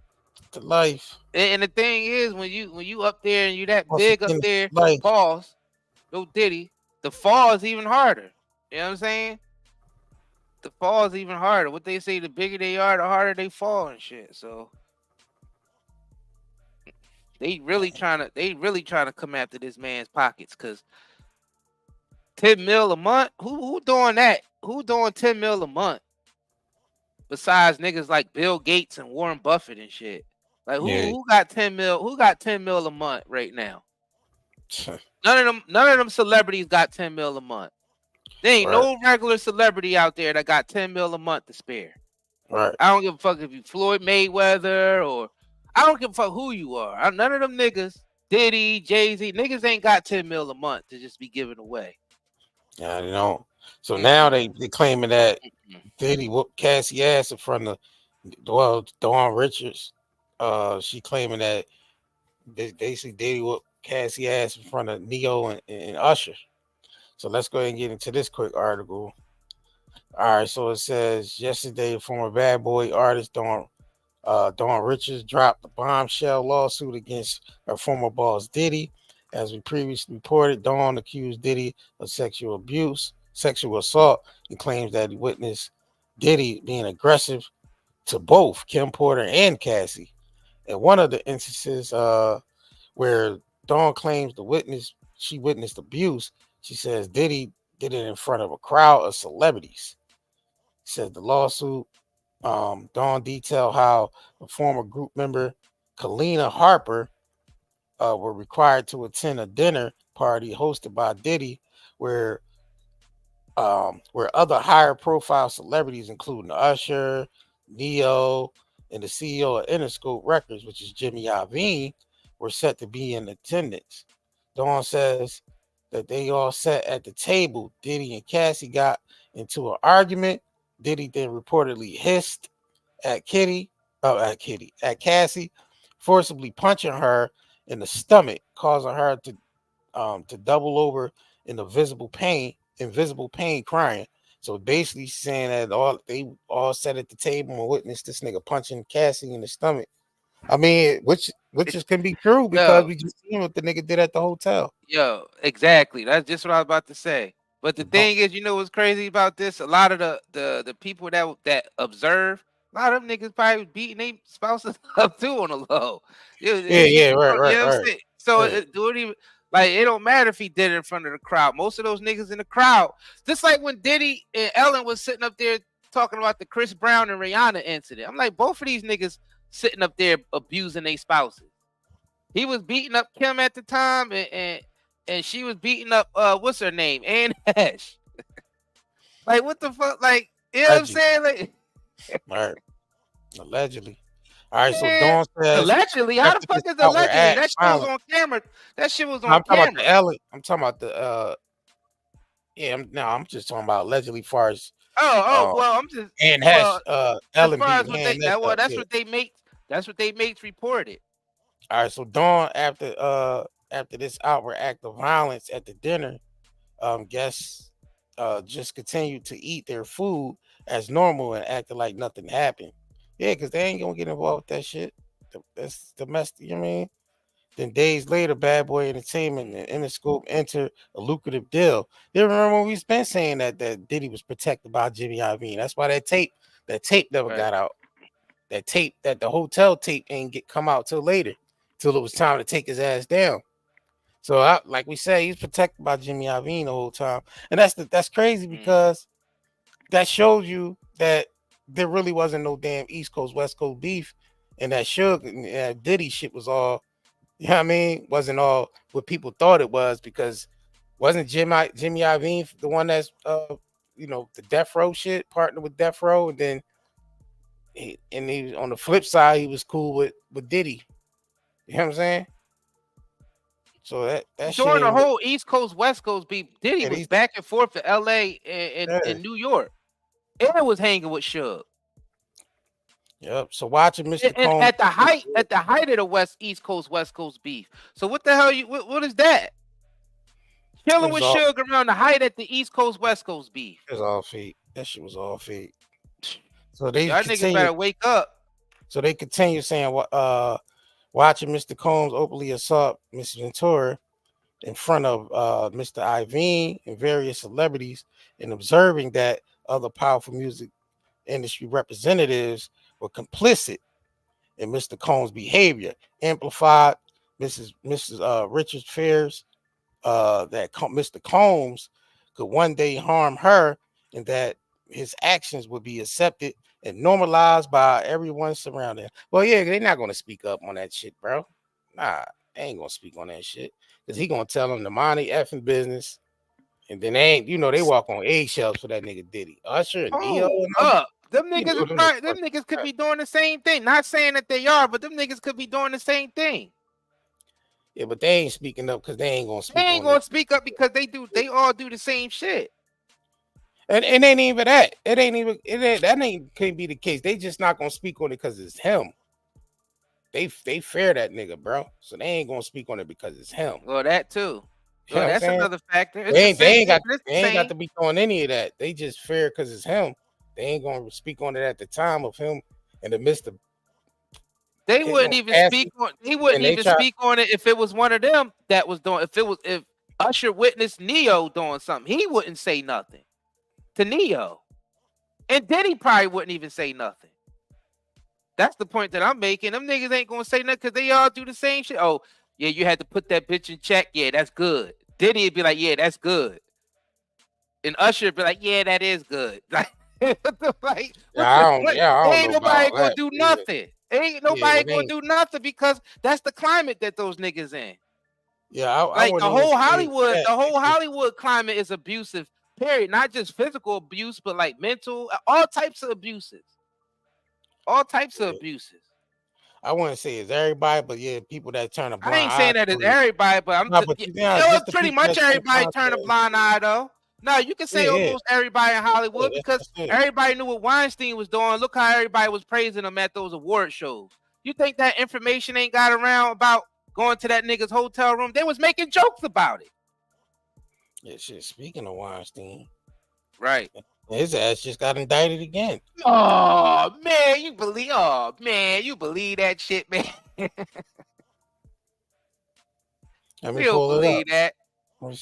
The life. And the thing is, when you up there and you that big up there, PAWS, no Diddy, the fall is even harder. You know what I'm saying? The fall is even harder. What they say, the bigger they are, the harder they fall and shit. So they really trying to come after this man's pockets, because 10 mil a month? Who doing that? Who doing 10 mil a month? Besides niggas like Bill Gates and Warren Buffett and shit. Like who got 10 mil? Who got 10 mil a month right now? None of them celebrities got 10 mil a month. There ain't no regular celebrity out there that got 10 mil a month to spare. Right. I don't give a fuck if you Floyd Mayweather or I don't give a fuck who you are. None of them niggas, Diddy, Jay-Z, niggas ain't got 10 mil a month to just be giving away. Yeah, you know. So now they claiming that Diddy whooped Cassie ass in front of Dawn Richards. She claiming that basically Diddy whooped Cassie ass in front of Neo and Usher. So let's go ahead and get into this quick article. All right, so it says yesterday, former Bad Boy artist Dawn Richards dropped a bombshell lawsuit against her former boss Diddy. As we previously reported, Dawn accused Diddy of sexual assault, and claims that he witnessed Diddy being aggressive to both Kim Porter and Cassie. In one of the instances where Dawn claims she witnessed abuse, she says Diddy did it in front of a crowd of celebrities. Said the lawsuit. Dawn detailed how a former group member, Kalina Harper, were required to attend a dinner party hosted by Diddy, where other higher profile celebrities, including Usher, Neo, and the CEO of Interscope Records, which is Jimmy Iovine, were set to be in attendance. Dawn says that they all sat at the table. Diddy and Cassie got into an argument. Diddy then reportedly hissed at Cassie, forcibly punching her in the stomach, causing her to double over in invisible pain, crying. So basically saying that they all sat at the table and witnessed this nigga punching Cassie in the stomach. I mean, which can be true because we just seen what the nigga did at the hotel. Yo, exactly. That's just what I was about to say. But the thing is, you know what's crazy about this? A lot of the people that observe, A lot of them niggas probably beating their spouses up too on the low. Yeah, Right, right, you know what I'm right, saying? So right. it don't even like it don't matter if he did it in front of the crowd. Most of those niggas in the crowd, just like when Diddy and Ellen was sitting up there talking about the Chris Brown and Rihanna incident. I'm like, both of these niggas sitting up there abusing their spouses. He was beating up Kim at the time, and she was beating up what's her name, Anne Hesh. Like what the fuck? Like you know what I'm Allegedly. saying? Like, Right. Allegedly. All right, so man, Dawn says allegedly, how the after fuck this is outward allegedly? act That shit was violence. on camera. That shit was No, on I'm talking about the camera. Ellen. I'm talking about the yeah, I'm just talking about allegedly far as Well, I'm just Ann well Hesh, as Ellen far as beating what Ann Hesh up. that's Yeah. what they make. That's what they makes reported. All right, so Dawn after this outward act of violence at the dinner, guests just continued to eat their food as normal and acted like nothing happened. Yeah, because they ain't gonna get involved with that shit. That's domestic, you know what I mean? Then days later, Bad Boy Entertainment and Interscope entered a lucrative deal. You remember when we've been saying that Diddy was protected by Jimmy Iovine? That's why that tape never Right. got out. That tape, that the hotel tape ain't come out till later, till it was time to take his ass down. So, like we said, he's protected by Jimmy Iovine the whole time, and that's crazy because that shows you that there really wasn't no damn East Coast West Coast beef, and that Suge and Diddy shit was all, you know what I mean, wasn't all what people thought it was, because wasn't Jimmy Iovine the one that's the Death Row shit, partnered with Death Row, and then he on the flip side he was cool with Diddy. You know what I'm saying? So that shit During the ain't whole East Coast West Coast beef, Diddy was these, back and forth to L.A. and New York, and was hanging with Suge. Yep. So watching Mr. And Combs at the height of the East Coast West Coast beef. So what the hell what is that? Chilling with Suge around the height at the East Coast West Coast beef. It was all fake. That shit was all fake. So they Y'all niggas better wake up. So they continue saying, watching Mr. Combs openly assault Mr. Ventura in front of Mr. Iovine and various celebrities, and observing that other powerful music industry representatives were complicit in Mr. Combs' behavior, amplified Mrs. Richard's fears that Mr. Combs could one day harm her, and that his actions would be accepted and normalized by everyone surrounding. Well, yeah, they're not gonna speak up on that shit, bro. Nah, they ain't gonna speak on that shit, because he gonna tell them the money effing business, and then they walk on eggshells for that nigga Diddy. Usher and Neo and them. Them niggas could be doing the same thing. Not saying that they are, but them niggas could be doing the same thing. Yeah, but they ain't speaking up because they ain't gonna speak. They ain't gonna speak up because they all do the same shit. And it ain't even that. Can't be the case. They just not gonna speak on it because it's him. They fear that nigga, bro. So they ain't gonna speak on it because it's him. Well, that too. Well, that's another factor. They ain't got to be doing any of that. They just fear because it's him. They ain't gonna speak on it at the time of him in the midst of. They wouldn't even speak on. He wouldn't even speak on it if it was one of them that was doing. If Usher witnessed Neo doing something, he wouldn't say nothing to Neo, and Diddy probably wouldn't even say nothing. That's the point that I'm making. Them niggas ain't gonna say nothing because they all do the same shit. Oh yeah, you had to put that bitch in check. Yeah, that's good. Diddy'd be like, yeah, that's good, and Usher would be like, yeah, that is good. Like, ain't nobody gonna do nothing. Ain't nobody gonna do nothing because that's the climate that those niggas in. Yeah, like the whole Hollywood climate is abusive. Period. Not just physical abuse, but like mental, all types of abuses. All types of abuses. I wouldn't say it's everybody, but yeah, people that turn a blind eye. I ain't saying that it's everybody, but it's pretty much everybody turn a blind eye though. No, you can say almost everybody in Hollywood because everybody knew what Weinstein was doing. Look how everybody was praising him at those award shows. You think that information ain't got around about going to that nigga's hotel room? They was making jokes about it. Yeah, shit. Speaking of Weinstein, right? His ass just got indicted again. Oh man, you believe that shit, man. Let me pull believe that.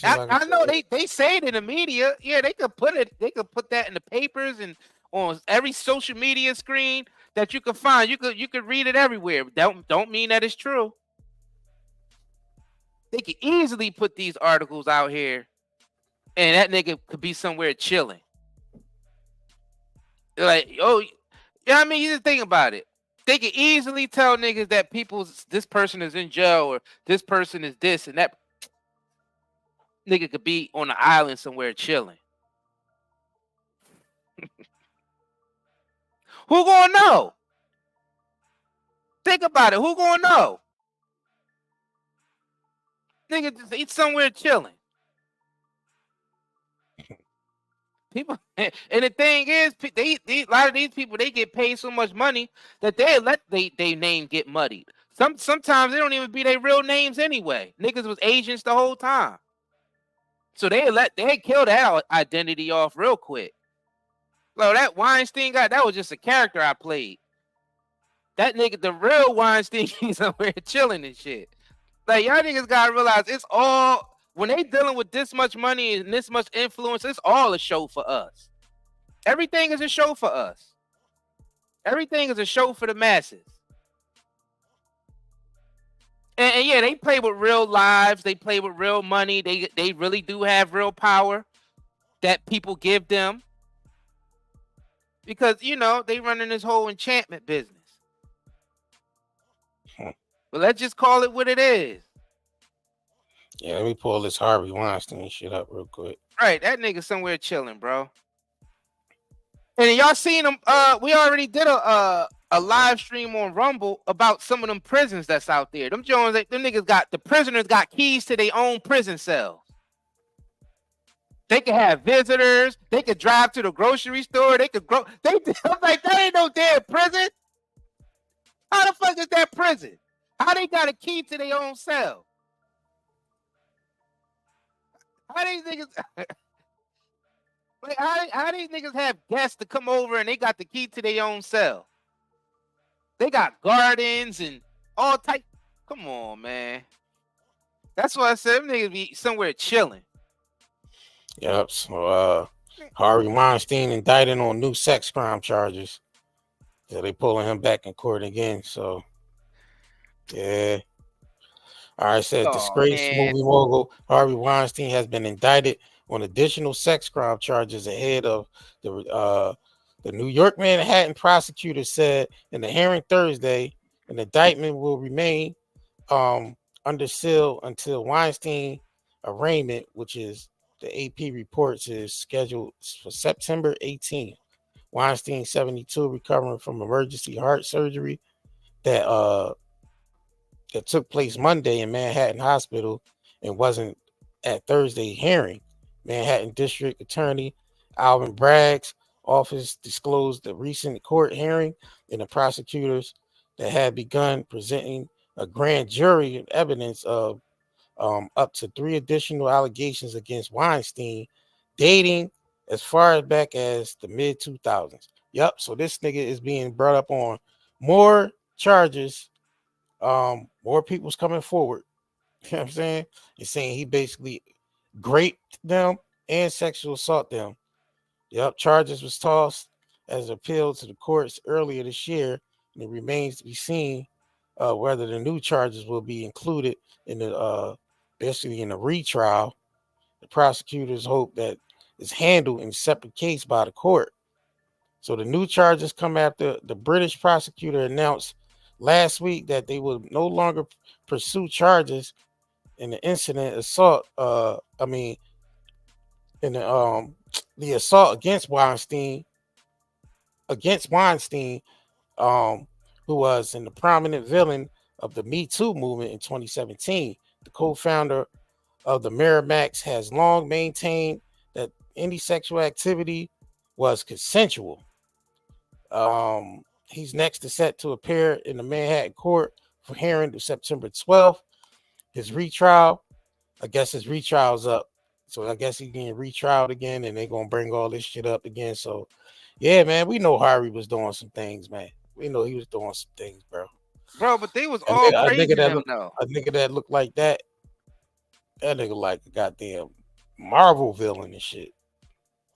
I know they say it in the media. Yeah, they could put that in the papers and on every social media screen. that you can find. You could read it everywhere. Don't mean that it's true. They could easily put these articles out here, and that nigga could be somewhere chilling. Like, oh, yeah, I mean, you just think about it. They could easily tell niggas that this person is in jail or this person is this and that. Nigga could be on an island somewhere chilling. Who gonna know? Think about it. Who gonna know? Nigga just eat somewhere chilling. People, and the thing is, a lot of these people, they get paid so much money that they let they name get muddied. Sometimes they don't even be their real names anyway. Niggas was agents the whole time, so they kill that identity off real quick. So that Weinstein guy, that was just a character I played. That nigga, the real Weinstein, he's somewhere chilling and shit. Like, y'all niggas gotta realize it's all. When they dealing with this much money and this much influence, it's all a show for us. Everything is a show for us. Everything is a show for the masses. And yeah, they play with real lives. They play with real money. They really do have real power that people give them. Because, you know, they running this whole enchantment business. But let's just call it what it is. Yeah, let me pull this Harvey Weinstein shit up real quick. Right, that nigga somewhere chilling, bro. And y'all seen him? We already did a live stream on Rumble about some of them prisons that's out there. Them Jones, them niggas the prisoners got keys to their own prison cells. They could have visitors. They could drive to the grocery store. They could grow. I'm like, that ain't no damn prison. How the fuck is that prison? How they got a key to their own cell? How these niggas like how these niggas have guests to come over and they got the key to their own cell? They got gardens and all type. Come on, man. That's why I said them niggas be somewhere chilling. Yep. So Harvey Weinstein indicted on new sex crime charges. Yeah, they pulling him back in court again. So yeah. All right, said disgraced movie mogul Harvey Weinstein has been indicted on additional sex crime charges ahead of the New York Manhattan prosecutor said in the hearing Thursday an indictment will remain under seal until Weinstein arraignment, which is the AP reports is scheduled for September 18th. Weinstein, 72, recovering from emergency heart surgery that took place Monday in Manhattan Hospital and wasn't at Thursday hearing. Manhattan District Attorney Alvin Bragg's office disclosed the recent court hearing and the prosecutors that had begun presenting a grand jury of evidence of up to 3 additional allegations against Weinstein dating as far back as the mid-2000s. Yep, so this nigga is being brought up on more charges. More people's coming forward. You know what I'm saying? And saying he basically raped them and sexual assault them. Yep, charges was tossed as appeal to the courts earlier this year, and it remains to be seen whether the new charges will be included in the basically in a retrial. The prosecutors hope that it's handled in a separate case by the court. So the new charges come after the British prosecutor announced last week that they will no longer pursue charges in the incident assault. In the assault against Weinstein, who was in the prominent villain of the Me Too movement in 2017. The co-founder of the Miramax has long maintained that any sexual activity was consensual. He's next to set to appear in the Manhattan court for hearing to September 12th. His retrial, I guess his retrial's up. So I guess he's getting retrialed again and they're going to bring all this shit up again. So, yeah, man, we know Harvey was doing some things, man. We know he was doing some things, bro. Bro, but they was all praising him, though. A nigga that looked like that nigga like a goddamn Marvel villain and shit.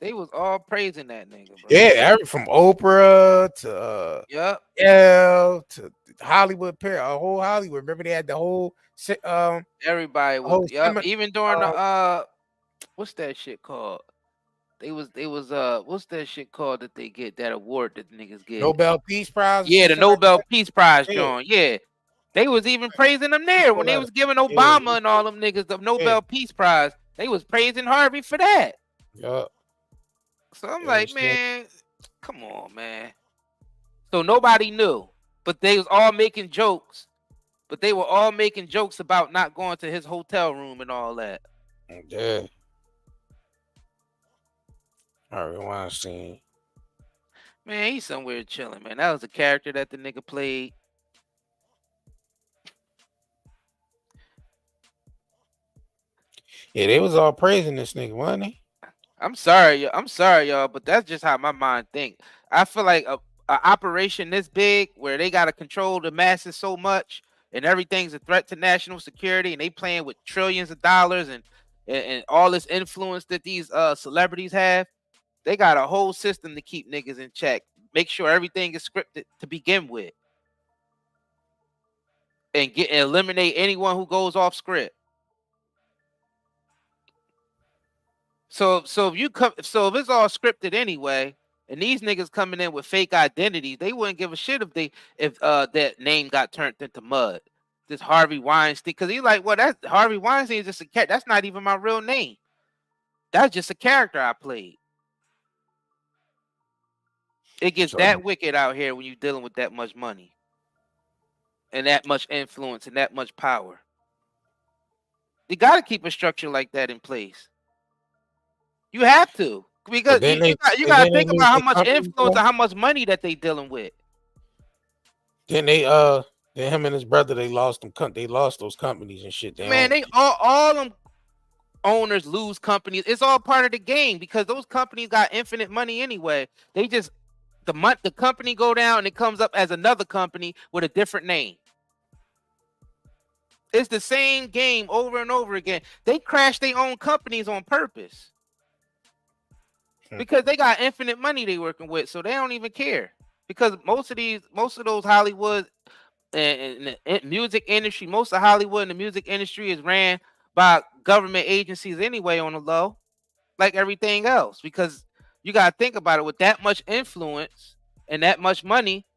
They was all praising that nigga, bro. Yeah, from Oprah to Yep. L to Hollywood, a whole Hollywood. Remember they had the whole everybody was even during the what's that shit called? They was what's that shit called that they get that award that the niggas get? Nobel Peace Prize. Yeah, the Nobel Peace Prize, yeah. John. Yeah. They was even praising them there when they was giving Obama and all them niggas the Nobel Peace Prize. They was praising Harvey for that. Yeah. So I'm like, man, come on, man. So nobody knew, but they was all making jokes. But they were all making jokes about not going to his hotel room and all that. Yeah. Harvey Weinstein. Man, he's somewhere chilling, man. That was a character that the nigga played. Yeah, they was all praising this nigga, wasn't they? I'm sorry, y'all, but that's just how my mind think. I feel like a operation this big where they gotta control the masses so much and everything's a threat to national security and they playing with trillions of dollars and all this influence that these celebrities have. They got a whole system to keep niggas in check. Make sure everything is scripted to begin with. And eliminate anyone who goes off script. So if it's all scripted anyway, and these niggas coming in with fake identities, they wouldn't give a shit if that name got turned into mud. This Harvey Weinstein, because he's like, well, that's Harvey Weinstein is just a cat. That's not even my real name. That's just a character I played. It gets that wicked out here when you're dealing with that much money and that much influence and that much power. You got to keep a structure like that in place. You have to, because you got to think about how much influence and how much money that they dealing with. Then him and his brother, they lost those companies and shit. Man, they all them owners lose companies. It's all part of the game because those companies got infinite money anyway. They just the company go down and it comes up as another company with a different name. It's the same game over and over again. They crash their own companies on purpose because they got infinite money they working with, so they don't even care. Because most of those Hollywood and music industry, most of Hollywood and the music industry is ran by government agencies anyway on the low, like everything else. Because you gotta think about it, with that much influence and that much money,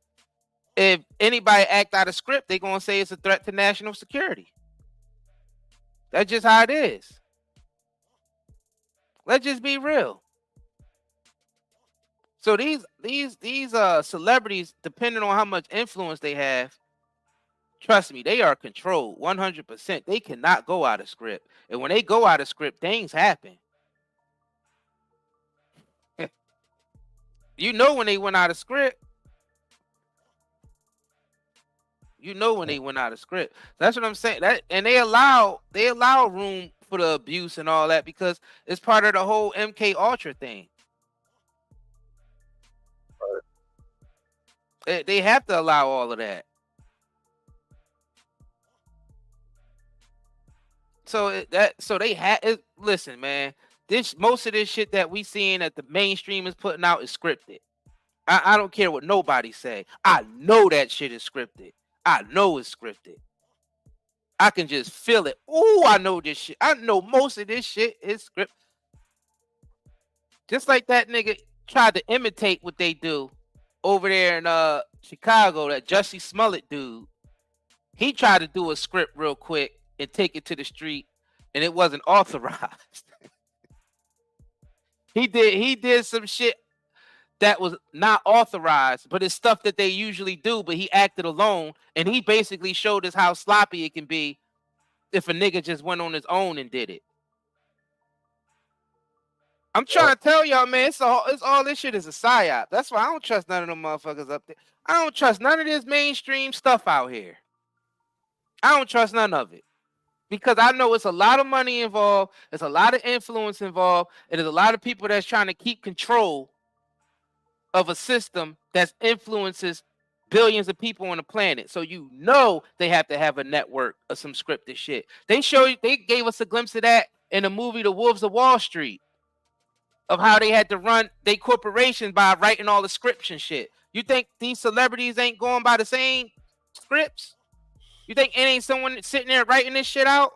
if anybody act out of script, they're gonna say it's a threat to national security. That's just how it is. Let's just be real. So these celebrities, depending on how much influence they have, trust me, they are controlled 100%. They cannot go out of script. And when they go out of script, things happen. You know when they went out of script. You know when they went out of script. That's what I'm saying. And they allow room for the abuse and all that because it's part of the whole MK Ultra thing. They have to allow all of that. So they had it. Listen, man. Most of this shit that we seeing that the mainstream is putting out is scripted. I don't care what nobody say. I know that shit is scripted. I know it's scripted. I can just feel it. Ooh, I know this shit. I know most of this shit is scripted. Just like that nigga tried to imitate what they do over there in Chicago, that Jussie Smollett dude. He tried to do a script real quick and take it to the street, and it wasn't authorized. He did some shit that was not authorized, but it's stuff that they usually do, but he acted alone, and he basically showed us how sloppy it can be if a nigga just went on his own and did it. I'm trying to tell y'all, man, it's all this shit is a psyop. That's why I don't trust none of them motherfuckers up there. I don't trust none of this mainstream stuff out here. I don't trust none of it. Because I know it's a lot of money involved, there's a lot of influence involved, and there's a lot of people that's trying to keep control of a system that influences billions of people on the planet. So you know they have to have a network of some scripted shit. They gave us a glimpse of that in the movie The Wolves of Wall Street. of how they had to run their corporation by writing all the scripts and shit. You think these celebrities ain't going by the same scripts? You think it ain't someone sitting there writing this shit out?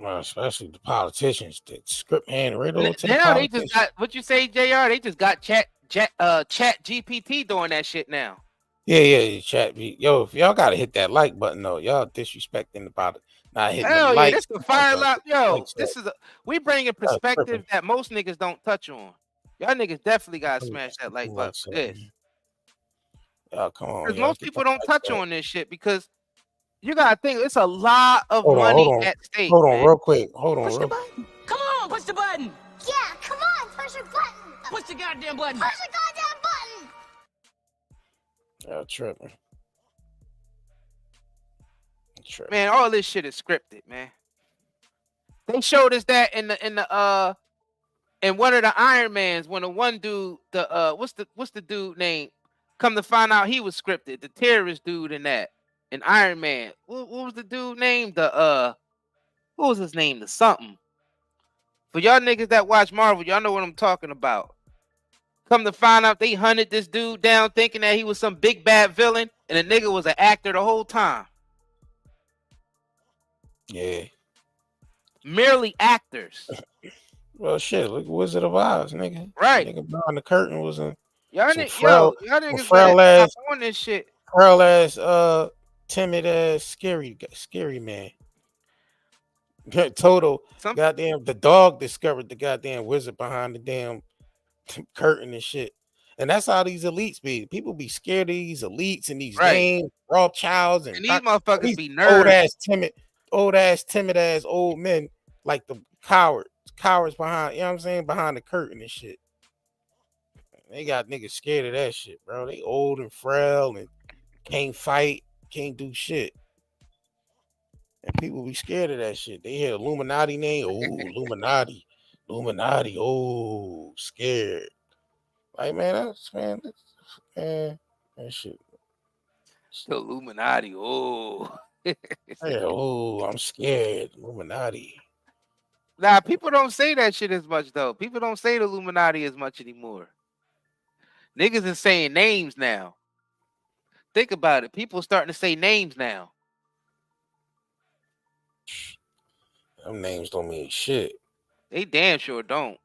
Well, especially the politicians that script hand right over to the Now they politicians. just got what you say, JR. They just got chat GPT doing that shit now. Yeah, chat. Yo, if y'all gotta hit that like button though, y'all disrespecting about it. Not hitting Hell the yeah, like. this is fire up. Yo, Like this is we bring a perspective that most niggas don't touch on. Y'all niggas definitely gotta smash that like button for this. Y'all, come on. Because most people don't touch on this shit because you gotta think it's a lot of hold money on. at stake. Hold on, man. real quick. Hold on, Push the real button. Come on, push the button. Yeah, come on, push your button. Push the goddamn button. Push the goddamn button. Y'all tripping. Man, all this shit is scripted, man. They showed us that in one of the Iron Mans when the one dude, what's the dude name? Come to find out he was scripted, the terrorist dude in that. In Iron Man. What was the dude name? What was his name? The something. For y'all niggas that watch Marvel, y'all know what I'm talking about. Come to find out they hunted this dude down thinking that he was some big bad villain, and the nigga was an actor the whole time. Yeah. Merely actors. Well, shit, look, Wizard of Oz, nigga. Right. Nigga behind the curtain was a y'all frail, y'all niggas frail better ass stop on this shit. Frail ass, timid ass, scary man. Total goddamn. The dog discovered the goddamn wizard behind the damn curtain and shit. And that's how these elites be. People be scared of these elites and these names, Rothschilds, and these motherfuckers be old nerds. timid ass old men like the cowards behind, you know what I'm saying, behind the curtain and shit. They got niggas scared of that shit, bro. They old and frail and can't fight, can't do shit. And people be scared of that shit. They hear Illuminati name, oh, Illuminati, oh, scared. Like, man, that shit. The Illuminati, oh. Yeah, oh, I'm scared. Illuminati. Nah, people don't say that shit as much though. People don't say the Illuminati as much anymore. Niggas is saying names now. Think about it. People starting to say names now. Them names don't mean shit. They damn sure don't.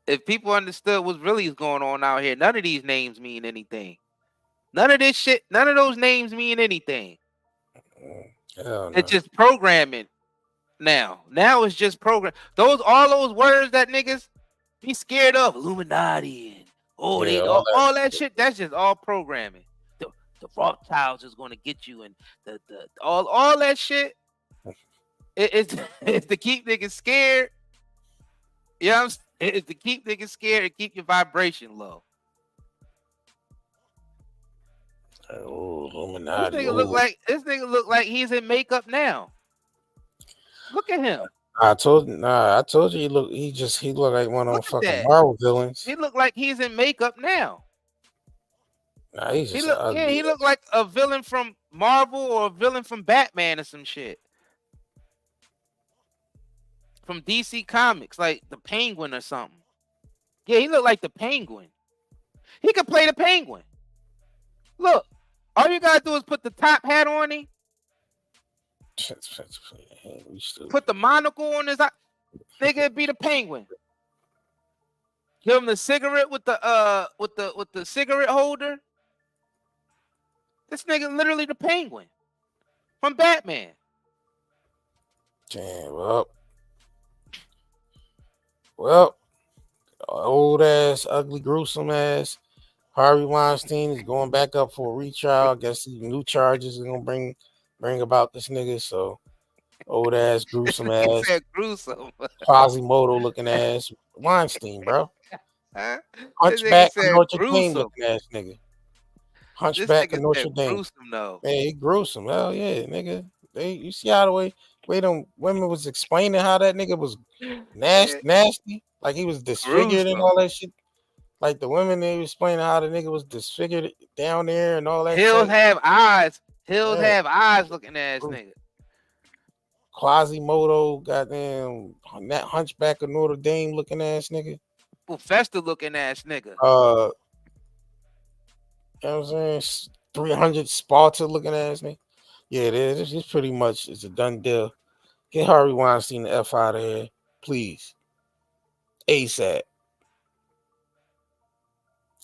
If people understood what really is going on out here, none of these names mean anything. None of this shit, none of those names mean anything. Hell no. It's just programming now. Now it's just program. All those words that niggas be scared of, Illuminati and all that shit, that's just all programming. The Rothschilds is gonna get you, and the all that shit. It's to keep niggas scared. You know what I'm saying? It's to keep niggas scared and keep your vibration low. Oh, Illuminati. This nigga look like he's in makeup now. Look at him. I told you he looked like one of them fucking Marvel villains. He looked like he's in makeup now. Nah, he's just he looked like a villain from Marvel or a villain from Batman or some shit. From DC Comics, like the Penguin or something. Yeah, he looked like the Penguin. He could play the Penguin. Look, all you gotta do is put the top hat on him. Put the monocle on his eye. Nigga, be the Penguin. Give him the cigarette with the cigarette holder. This nigga literally the Penguin from Batman. Damn, well, old ass, ugly, gruesome ass Harvey Weinstein is going back up for a retrial. I guess these new charges are gonna bring about this nigga. So old ass, gruesome ass, Quasimodo looking ass Weinstein, bro. Hunchback of Notre Dame looking ass nigga. Hunchback of Notre Dame. Gruesome, though. Man, he gruesome. Hell yeah, nigga. You see how the way them women was explaining how that nigga was nasty, like he was disfigured and all that shit. Like the women, they were explaining how the nigga was disfigured down there and all that. He'll have eyes. He'll have eyes looking ass nigga. Quasimodo, goddamn that hunchback of Notre Dame looking ass nigga. Festa looking ass nigga. You know what I'm saying? 300 Sparta looking ass nigga. Yeah, it is. It's pretty much it's a done deal. Get Harvey Weinstein the F out of here, please. ASAP.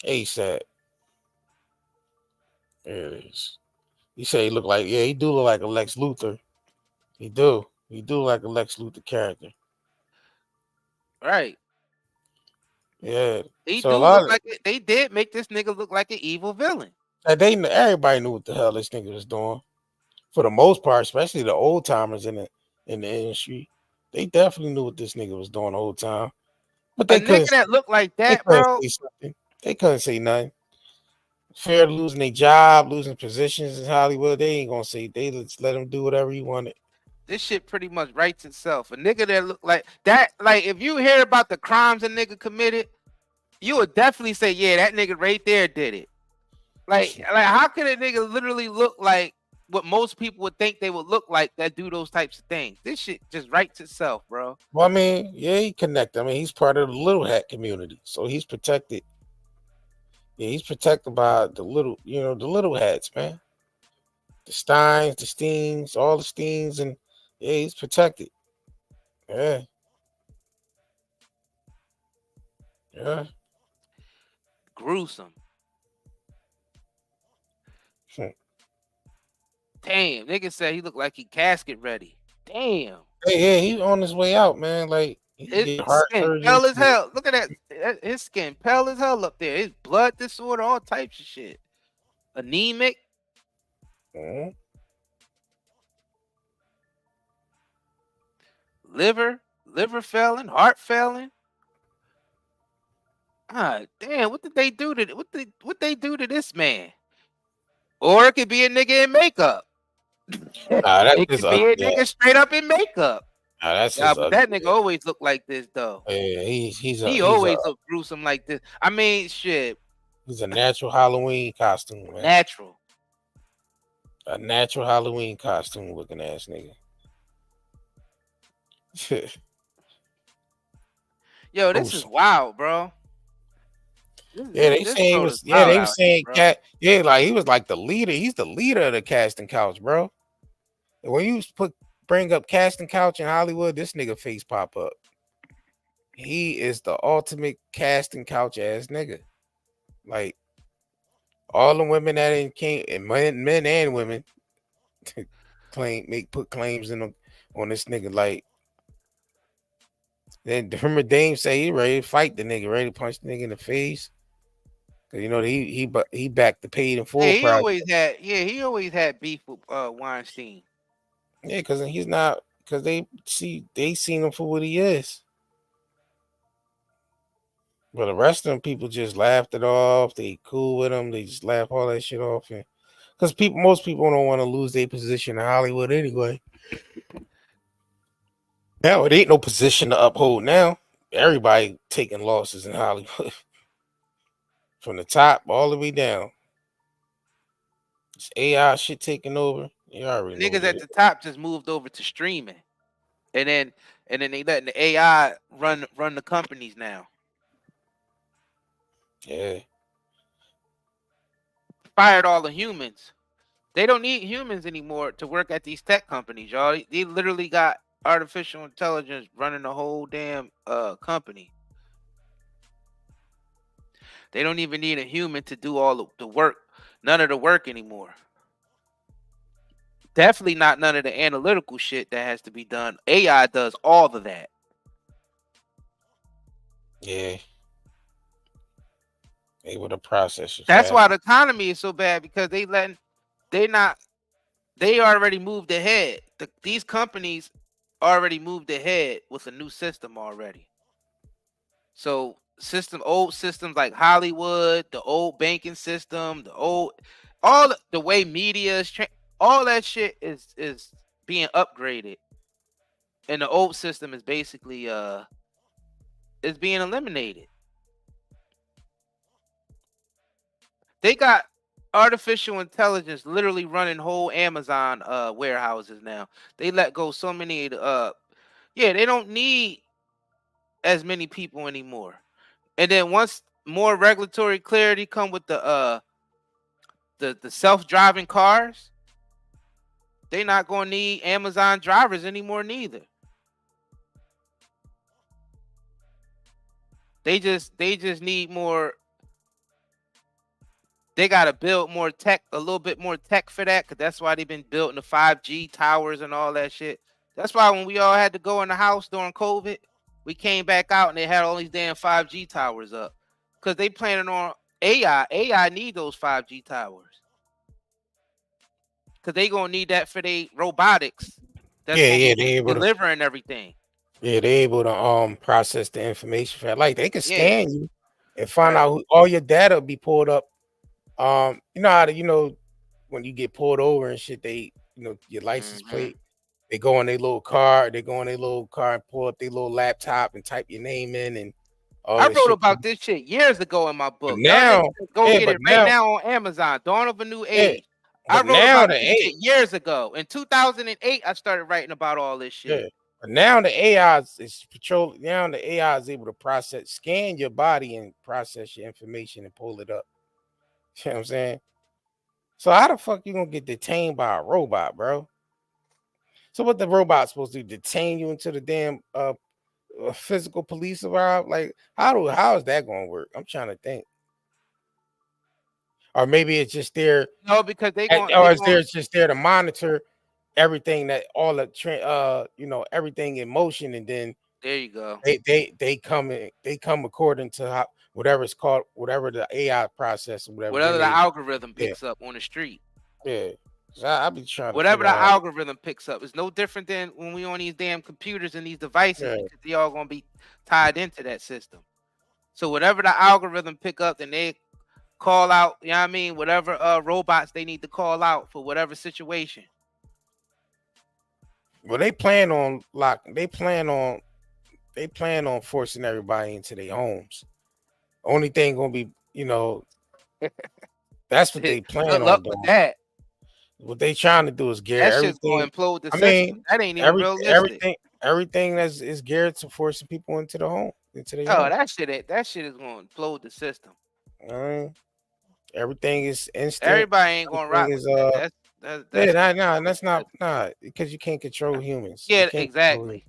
ASAP. There it is. You say he look like, yeah, he do look like a Lex Luthor. He do. He do like a Lex Luthor character. Right. Yeah. He So do a lot look of like it. They did make this nigga look like an evil villain. everybody knew what the hell this nigga was doing. For the most part, especially the old timers in the industry, they definitely knew what this nigga was doing the whole time. But A nigga that looked like that, bro. say something. They couldn't say nothing. Fear of losing their job, losing positions in Hollywood, they ain't gonna say. They just let him do whatever he wanted. This shit pretty much writes itself. A nigga that look like that, like if you hear about the crimes a nigga committed, you would definitely say, yeah, that nigga right there did it. Like how could a nigga literally look like what most people would think they would look like that do those types of things? This shit just writes itself, bro. Well, I mean, yeah, he connected. I mean, he's part of the little hat community, so he's protected. Yeah, he's protected by the little, the little hats, man. The Steins, the Steens, all the Steens, and yeah, he's protected. Yeah. Yeah. Gruesome. Damn, nigga said he looked like he casket ready. Damn. Hey, yeah, he's on his way out, man. Like His heart skin surgery. pale as hell. Look at that. His skin pale as hell up there. His blood disorder, all types of shit. Anemic. Mm-hmm. Liver failing, heart failing. Ah, damn, what did they do to what they do to this man? Or it could be a nigga in makeup. It could be a nigga straight up in makeup. That's but that nigga always looked like this though. Yeah, he always looked gruesome like this. I mean, shit. He's a natural Halloween costume, man. Natural. A natural Halloween costume looking ass nigga. Yo, this is wild, bro. Yeah, they saying he was. Yeah, they were saying cat. Yeah, like he was like the leader. He's the leader of the casting couch, bro. When you bring up casting couch in Hollywood, this nigga face pop up. He is the ultimate casting couch ass nigga. Like all the women that came, and men and women, put claims on this nigga. Like then remember Dame say he ready to fight the nigga, ready to punch the nigga in the face. You know he backed the paid in full. Yeah, he always had beef with Weinstein. Yeah, because they seen him for what he is. But the rest of them people just laughed it off. They cool with him. They just laugh all that shit off. Because most people don't want to lose their position in Hollywood anyway. Now it ain't no position to uphold now. Everybody taking losses in Hollywood. From the top all the way down. This AI shit taking over. You already know. Niggas at the top just moved over to streaming. And then they letting the AI run the companies now. Yeah. Fired all the humans. They don't need humans anymore to work at these tech companies, y'all. They literally got artificial intelligence running the whole damn company. They don't even need a human to do all the work, none of the work anymore. Definitely not none of the analytical shit that has to be done. AI does all of that. Yeah. Able to process it. That's why the economy is so bad, because they already moved ahead. These companies already moved ahead with a new system already. So old systems like Hollywood, the old banking system, all the way media is all that shit is being upgraded, and the old system is basically is being eliminated. They got artificial intelligence literally running whole Amazon warehouses now. They let go so many yeah, they don't need as many people anymore. And then once more regulatory clarity come with the self-driving cars, they not gonna need Amazon drivers anymore neither. They just need more. They gotta build more tech, a little bit more tech for that, because that's why they've been building the 5G towers and all that shit. That's why when we all had to go in the house during COVID, we came back out and they had all these damn 5G towers up. Because they planning on AI. AI need those 5G towers. Because they gonna need that for their robotics. That's Yeah, gonna yeah, be they able to. delivering everything. Yeah, they able to process the information for like they can Yeah. scan you and find Right. out all your data be pulled up. You know how to when you get pulled over and shit, they your license plate, they go on their little car, and pull up their little laptop and type your name in and all I this wrote shit. about this shit years ago in my But book. Y'all now, niggas can go yeah, get but it right now, now on Amazon. Dawn of a New yeah, Age. I but wrote now about the this A, shit years ago. In 2008, I started writing about all this yeah, shit. but now the AI is patrol. Now the AI is able to scan your body and process your information and pull it up. You know what I'm saying? So how the fuck you gonna get detained by a robot, bro? So what the robot supposed to do? Detain you into the damn physical police arrive? Like how is that gonna work? I'm trying to think. Or maybe it's just there, No, because they or is there just there to monitor everything that all the everything in motion, and then there you go. they come according to how whatever it's called, whatever the AI process or whatever. Whatever the algorithm Yeah. picks up on the street. Yeah. So I be trying to Whatever figure the out. algorithm picks up. It's no different than when we on these damn computers and these devices, Yeah. because they all gonna be tied into that system. So whatever the algorithm pick up, then they call out, you know what I mean, whatever robots they need to call out for whatever situation. Well, they plan on forcing everybody into their homes. Only thing gonna be, that's what they plan Good on luck with doing. that. What they trying to do is gear That shit's gonna everything. implode the I system. mean, That ain't even realistic. everything is geared to forcing people into their home. Oh, that shit is gonna implode the system. Everything is instant. Everybody ain't gonna rock Everything with is that. that's not because you can't control humans. Yeah, You can't exactly.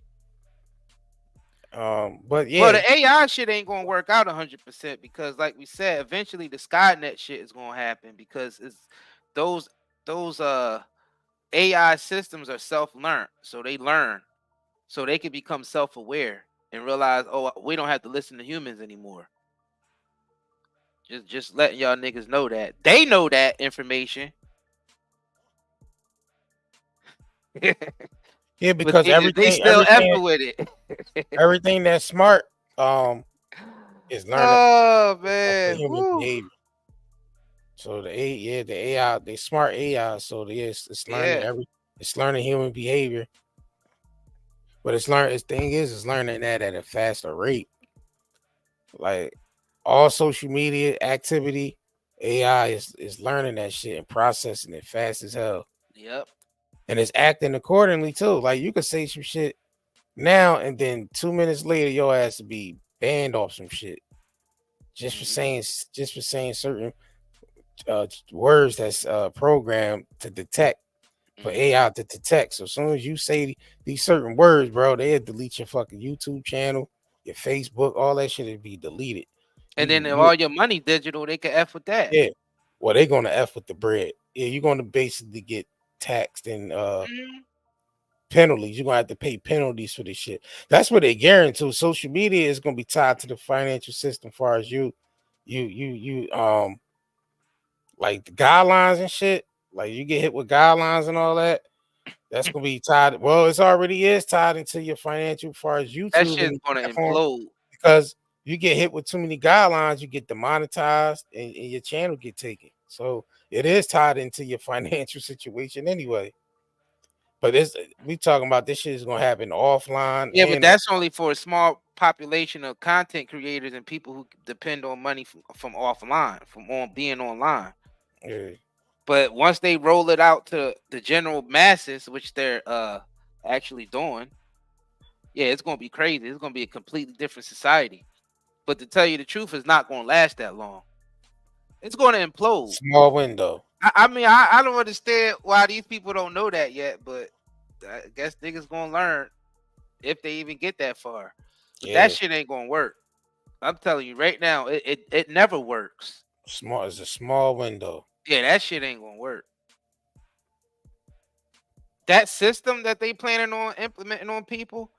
But yeah. Well, the AI shit ain't gonna work out 100% because, like we said, eventually the Skynet shit is gonna happen because it's those AI systems are self-learned, so they learn, so they can become self-aware and realize, oh, we don't have to listen to humans anymore. Just letting y'all niggas know that they know that information. Yeah, because they still effing with it. everything that's smart is learning Oh the man, human woo. behavior. So the AI, they smart AI, so it's learning it's learning human behavior. But it's learning that at a faster rate. Like all social media activity, AI is learning that shit and processing it fast as hell. Yep. And it's acting accordingly too. Like you could say some shit now, and then 2 minutes later, your ass to be banned off some shit just for saying certain words that's programmed to detect for AI to detect. So as soon as you say these certain words, bro, they'll delete your fucking YouTube channel, your Facebook, all that shit will be deleted. And then if all your money digital, they can F with that. Yeah. Well, they're gonna F with the bread. Yeah, you're gonna basically get taxed and penalties. You're gonna have to pay penalties for this shit. That's what they guarantee. Social media is gonna be tied to the financial system, as far as you like the guidelines and shit. Like you get hit with guidelines and all that. That's gonna be tied. Well, it's already is tied into your financial, as far as YouTube. That shit's gonna implode because you get hit with too many guidelines, you get demonetized and your channel get taken. So it is tied into your financial situation anyway. But we talking about this shit is gonna happen offline. Yeah, but that's only for a small population of content creators and people who depend on money from offline, from being online. Yeah. But once they roll it out to the general masses, which they're actually doing, yeah, it's gonna be crazy. It's gonna be a completely different society. But to tell you the truth, it's not gonna last that long. It's gonna implode. Small window. I mean, I don't understand why these people don't know that yet, but I guess niggas gonna learn if they even get that far. But Yeah. that shit ain't gonna work. I'm telling you right now, it never works. Small is a small window. Yeah, that shit ain't gonna work. That system that they planning on implementing on people,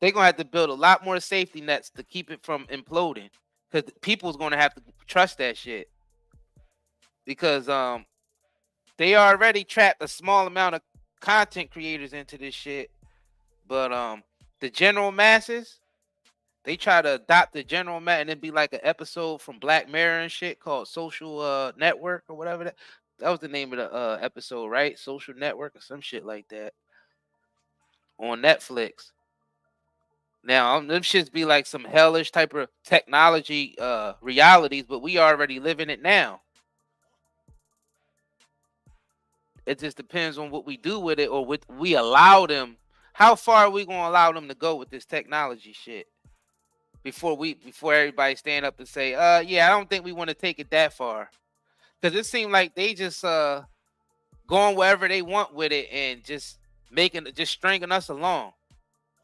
they're gonna have to build a lot more safety nets to keep it from imploding. Because people's gonna have to trust that shit. Because they already trapped a small amount of content creators into this shit. But the general masses, they try to adopt the general mass, and it'd be like an episode from Black Mirror and shit called Social Network or whatever that was the name of the episode, right? Social Network or some shit like that on Netflix. Now them shits be like some hellish type of technology realities, but we already living it now. It just depends on what we do with it or what we allow them. How far are we gonna allow them to go with this technology shit? Before everybody stand up and say, yeah, I don't think we want to take it that far. Because it seemed like they just going wherever they want with it and just stringing us along,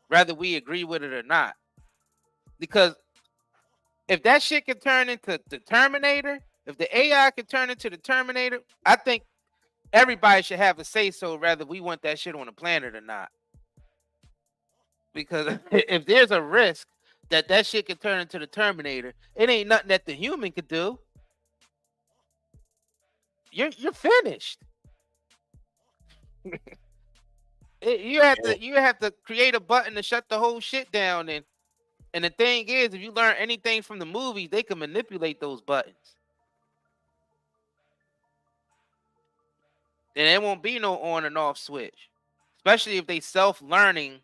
whether we agree with it or not. Because if that shit can turn into the Terminator, if the AI can turn into the Terminator, I think everybody should have a say so whether we want that shit on the planet or not. Because if there's a risk that shit can turn into the Terminator, it ain't nothing that the human could do. You're finished. You have to create a button to shut the whole shit down. And the thing is, if you learn anything from the movies, they can manipulate those buttons. And there won't be no on and off switch. Especially if they self-learning.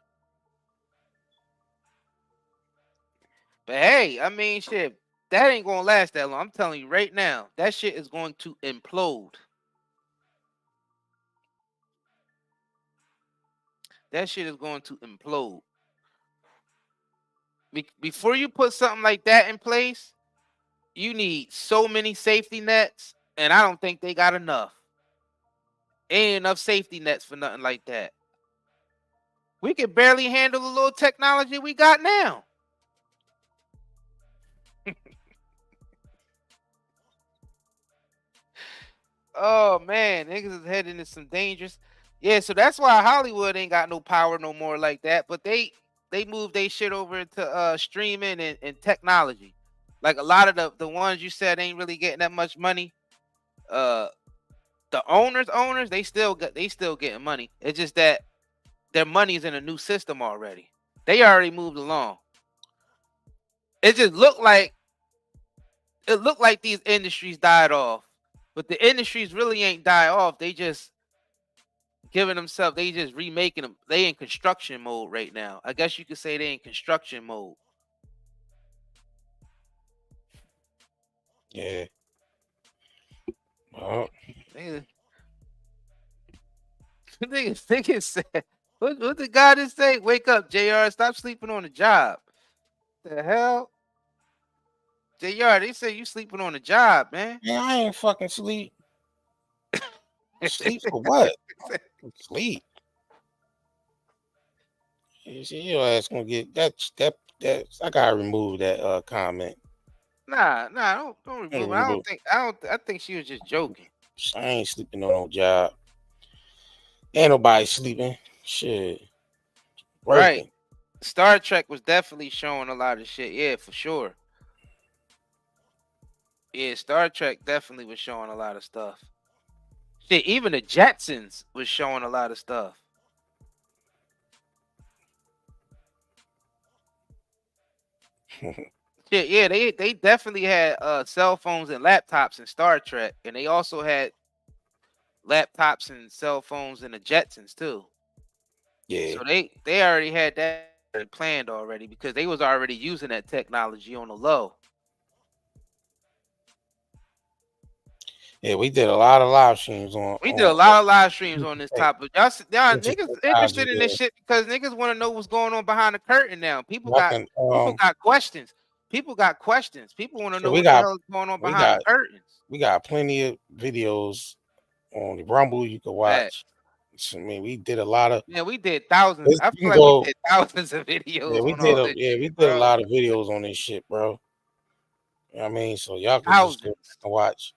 But hey, I mean, shit, that ain't gonna last that long. I'm telling you right now, that shit is going to implode. That shit is going to implode. Before you put something like that in place, you need so many safety nets, and I don't think they got enough. Ain't enough safety nets for nothing like that. We can barely handle the little technology we got now. Oh man, niggas is heading into some dangerous. Yeah, so that's why Hollywood ain't got no power no more like that. But they moved they shit over to streaming and technology. Like a lot of the ones you said ain't really getting that much money. The owners, they still getting money. It's just that their money's in a new system already. They already moved along. It just looked like these industries died off. But the industries really ain't die off. They just giving themselves, they just remaking them. They in construction mode right now. I guess you could say they in construction mode. Yeah. Well, niggas said, what the guy just say? Wake up, JR. Stop sleeping on the job. The hell? JR, they say you sleeping on the job, man. Man, I ain't fucking sleep. Sleep for what? Sleep. You see, your ass gonna get that. I gotta remove that comment. Nah, don't remove it. I think she was just joking. I ain't sleeping on no job. Ain't nobody sleeping. Shit. Working. Right. Star Trek was definitely showing a lot of shit. Yeah, for sure. Yeah, Star Trek definitely was showing a lot of stuff. Shit, even the Jetsons was showing a lot of stuff. Shit, yeah, they definitely had cell phones and laptops in Star Trek, and they also had laptops and cell phones in the Jetsons too. Yeah. So they already had that planned already because they was already using that technology on the low. Yeah, we did a lot of live streams on. We did a lot of live streams on this Hey, topic. Y'all Ancient niggas technology, interested in this yeah. shit because niggas want to know what's going on behind the curtain now. People Y'all got can, questions. People got questions. People want to so know what the hell is going on we behind the got curtains. we got plenty of videos on the Rumble you can Facts. watch. So, I mean, we did a lot of. Yeah, we did thousands. I You feel can like we go. did thousands of Yeah, videos we on all did. this shit, We did a bro. lot of videos on this shit, bro. You know what I mean, so y'all can just go Thousands. and watch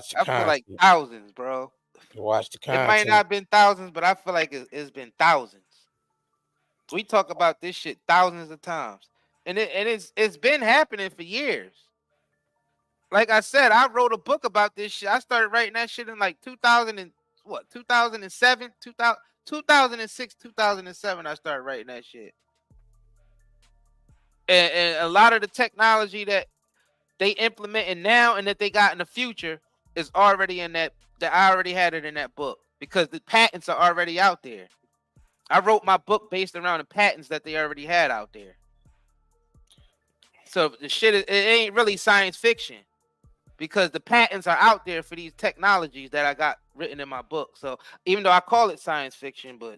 the I feel like content. thousands, bro. Watch the It might content. not have been thousands, but I feel like it's been thousands. We talk about this shit thousands of times, and it's been happening for years. Like I said, I wrote a book about this shit. I started writing that shit in like 2000 and what 2007, 2006, 2007. I started writing that shit, and a lot of the technology that they implementing now and that they got in the future is already in that. That I already had it in that book because the patents are already out there. I wrote my book based around the patents that they already had out there. So the shit, it ain't really science fiction because the patents are out there for these technologies that I got written in my book. So even though I call it science fiction, but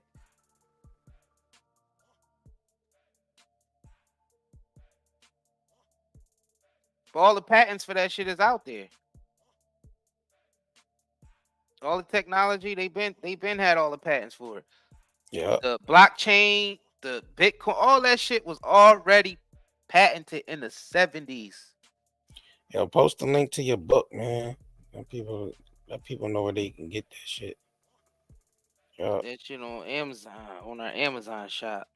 all the patents for that shit is out there. All the technology they've been had all the patents for it. Yeah. The blockchain, the Bitcoin, all that shit was already patented in the 70s. Yo, post a link to your book, man. Let people know where they can get that shit. Yeah. That shit on Amazon, on our Amazon shop.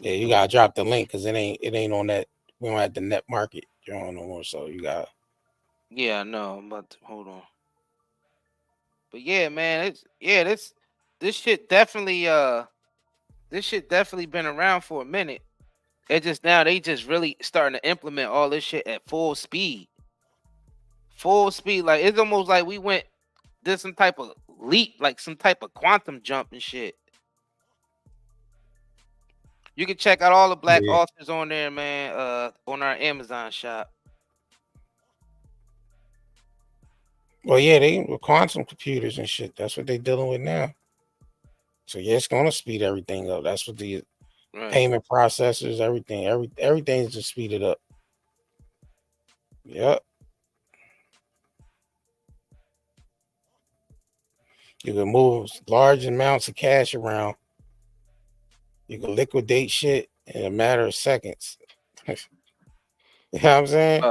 Yeah, you gotta drop the link because it ain't on that. We don't have the net market no more, so you got. Yeah, no, but hold on. But yeah, man, this shit definitely been around for a minute. It just now they just really starting to implement all this shit at full speed. Full speed, like it's almost like we did some type of leap, like some type of quantum jump and shit. You can check out all the black authors on there, man, on our Amazon shop. Well, yeah, they with quantum computers and shit. That's what they dealing with now. So yeah, it's gonna speed everything up. That's what the payment processors, everything's just speeded up. Yep. You can move large amounts of cash around. You can liquidate shit in a matter of seconds. You know what I'm saying?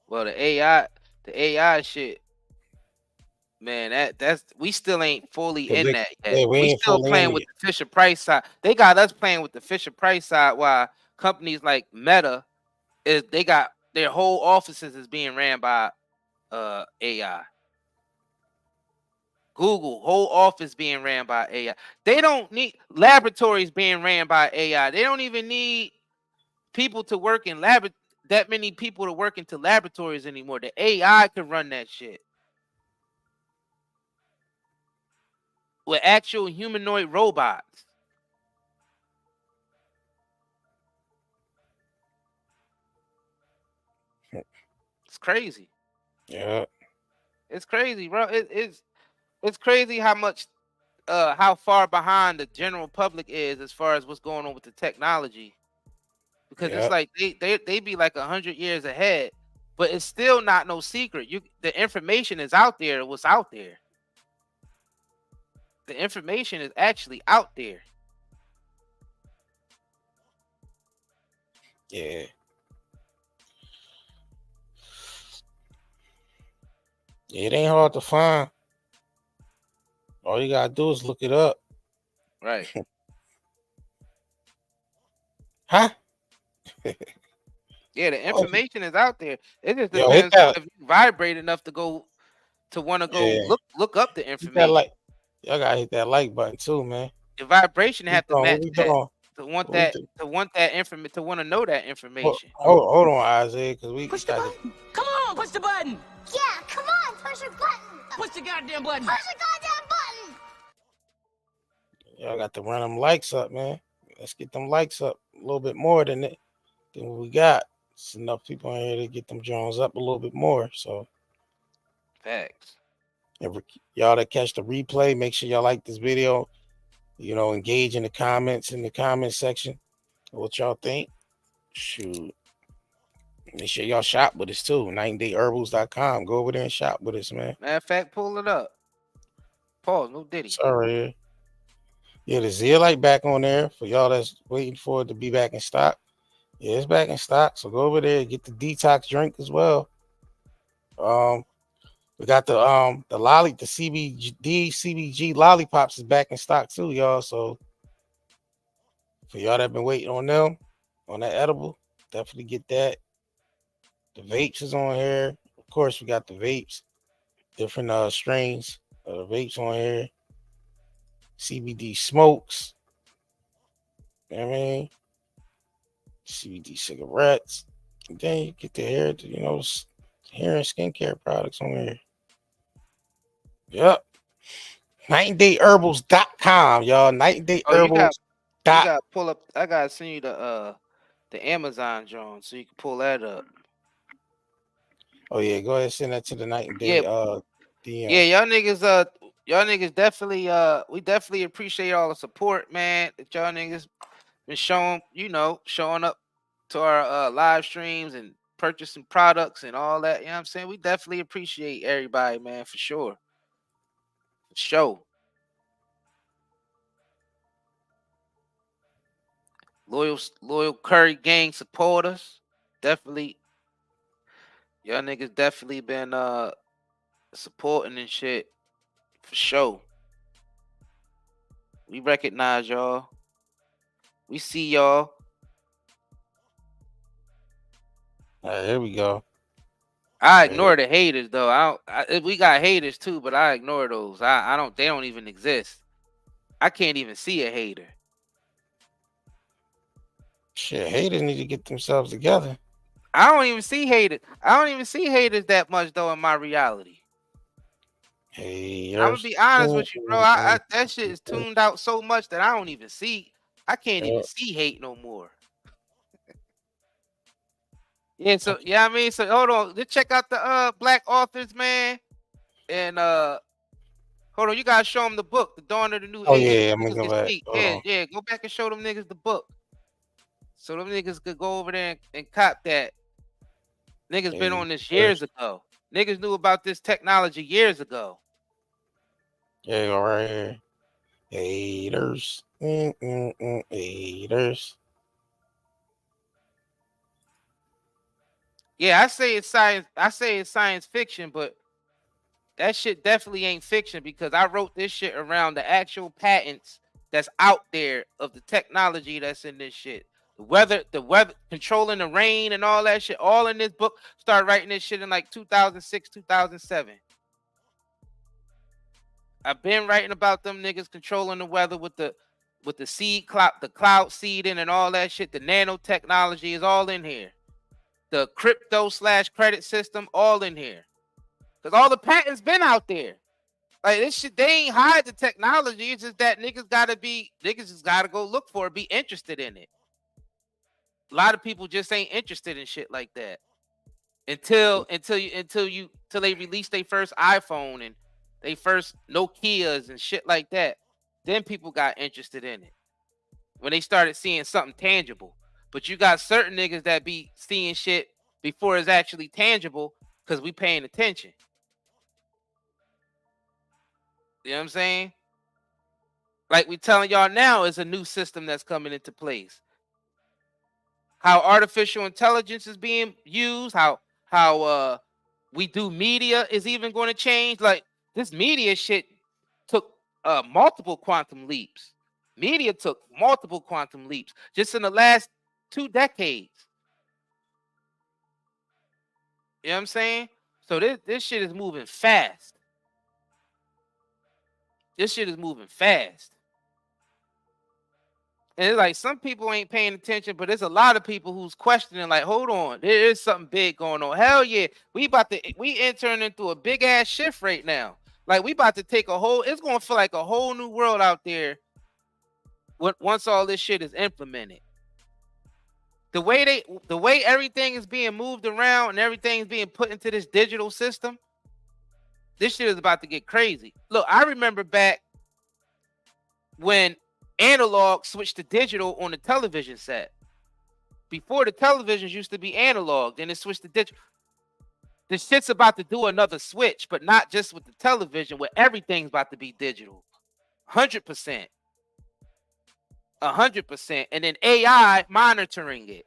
Well, the AI shit, man, that's we still ain't fully in that yet. Yeah, We ain't still fully playing in with it. the Fisher Price side. They got us playing with the Fisher Price side, while companies like Meta they got their whole offices is being ran by AI. Google whole office being ran by AI. They don't need laboratories being ran by AI. They don't even need people to work in that many people to work into laboratories anymore. The AI can run that shit with actual humanoid robots. It's crazy. Yeah. It's crazy, bro. It's crazy how much how far behind the general public is as far as what's going on with the technology. Because it's like they be like 100 years ahead, but it's still not no secret. The information is out there. What's out there? The information is actually out there. Yeah. It ain't hard to find. All you gotta do is look it up. Right. Huh? Yeah, the information is out there. It just depends if you vibrate enough to want to go look up the information. Y'all gotta hit that like button too, man. The vibration have to match that to want that information, to want to know that information. Hold on, Isiah, because we push the button. Come on, push the button. Yeah, come on, push your button. Push the goddamn button. Push the goddamn button. Y'all got to run them likes up, man. Let's get them likes up a little bit more than what we got. It's enough people in here to get them Jones up a little bit more. So Facts. And y'all that catch the replay, make sure y'all like this video. You know, engage in the comments in the comment section. What y'all think? Shoot. Make sure y'all shop with us too. 90dayherbals.com. Go over there and shop with us, man. Matter of fact, pull it up. Pause. No Diddy. Sorry. Yeah, the Zeolite back on there for y'all that's waiting for it to be back in stock. Yeah, it's back in stock. So go over there and get the detox drink as well. We got the CBG lollipops is back in stock too, y'all. So for y'all that been waiting on them, on that edible, definitely get that. The vapes is on here. Of course, we got the vapes, different strains of the vapes on here. CBD smokes. You know what I mean? CBD cigarettes. And then you get the hair, hair and skincare products on here. Yep. 90dayherbals.com, y'all. 90dayherbals. Oh, you got pull up. I gotta send you the Amazon John so you can pull that up. Oh yeah, go ahead and send that to the Night and Day DM. Yeah, y'all niggas definitely we definitely appreciate all the support, man, that y'all niggas been showing up to our live streams and purchasing products and all that. You know what I'm saying? We definitely appreciate everybody, man, for sure. For sure. Loyal Curry gang supporters. Definitely. Y'all niggas definitely been supporting and shit. For sure. We recognize y'all. We see y'all. All right, here we go. I ignore the haters though. We got haters too, but I ignore those. I don't. They don't even exist. I can't even see a hater. Shit, haters need to get themselves together. I don't even see haters. I don't even see haters that much though in my reality. Hey, I'm gonna be honest with you, bro. That shit is tuned out so much that I don't even see. I can't even see hate no more. Yeah, so I mean, so hold on. Let's check out the black authors, man. And hold on, you gotta show them the book, The Dawn of the New Age. Oh yeah, I'm gonna go back. Yeah, go back and show them niggas the book. So them niggas could go over there and cop that. Niggas been on this years ago. Niggas knew about this technology years ago. Yeah, go right here. Haters. Haters. Yeah, I say it's science. I say it's science fiction, but that shit definitely ain't fiction because I wrote this shit around the actual patents that's out there of the technology that's in this shit. The weather, controlling the rain and all that shit, all in this book. Started writing this shit in like 2006, 2007. I've been writing about them niggas controlling the weather with the seed cloud, the cloud seeding and all that shit. The nanotechnology is all in here. The crypto/credit system, all in here. Because all the patents been out there. Like this shit, they ain't hide the technology. It's just that niggas just gotta go look for it, be interested in it. A lot of people just ain't interested in shit like that. Until they release their first iPhone and they first Nokias and shit like that. Then people got interested in it. When they started seeing something tangible. But you got certain niggas that be seeing shit before it's actually tangible because we paying attention. You know what I'm saying? Like we telling y'all now is a new system that's coming into place. How artificial intelligence is being used, how we do media is even going to change. Like this media shit took multiple quantum leaps. Media took multiple quantum leaps just in the last 2 decades. You know what I'm saying? So this shit is moving fast. This shit is moving fast. And it's like some people ain't paying attention, but there's a lot of people who's questioning, like, hold on, there is something big going on. Hell yeah, we entering into a big ass shift right now. Like we about to take it's gonna feel like a whole new world out there once all this shit is implemented. The way everything is being moved around and everything is being put into this digital system, This shit is about to get crazy. Look, I remember back when analog switched to digital on the television set. Before, the televisions used to be analog, then it switched to digital. This shit's about to do another switch, but not just with the television, where everything's about to be digital. 100%. 100%. And then AI monitoring it.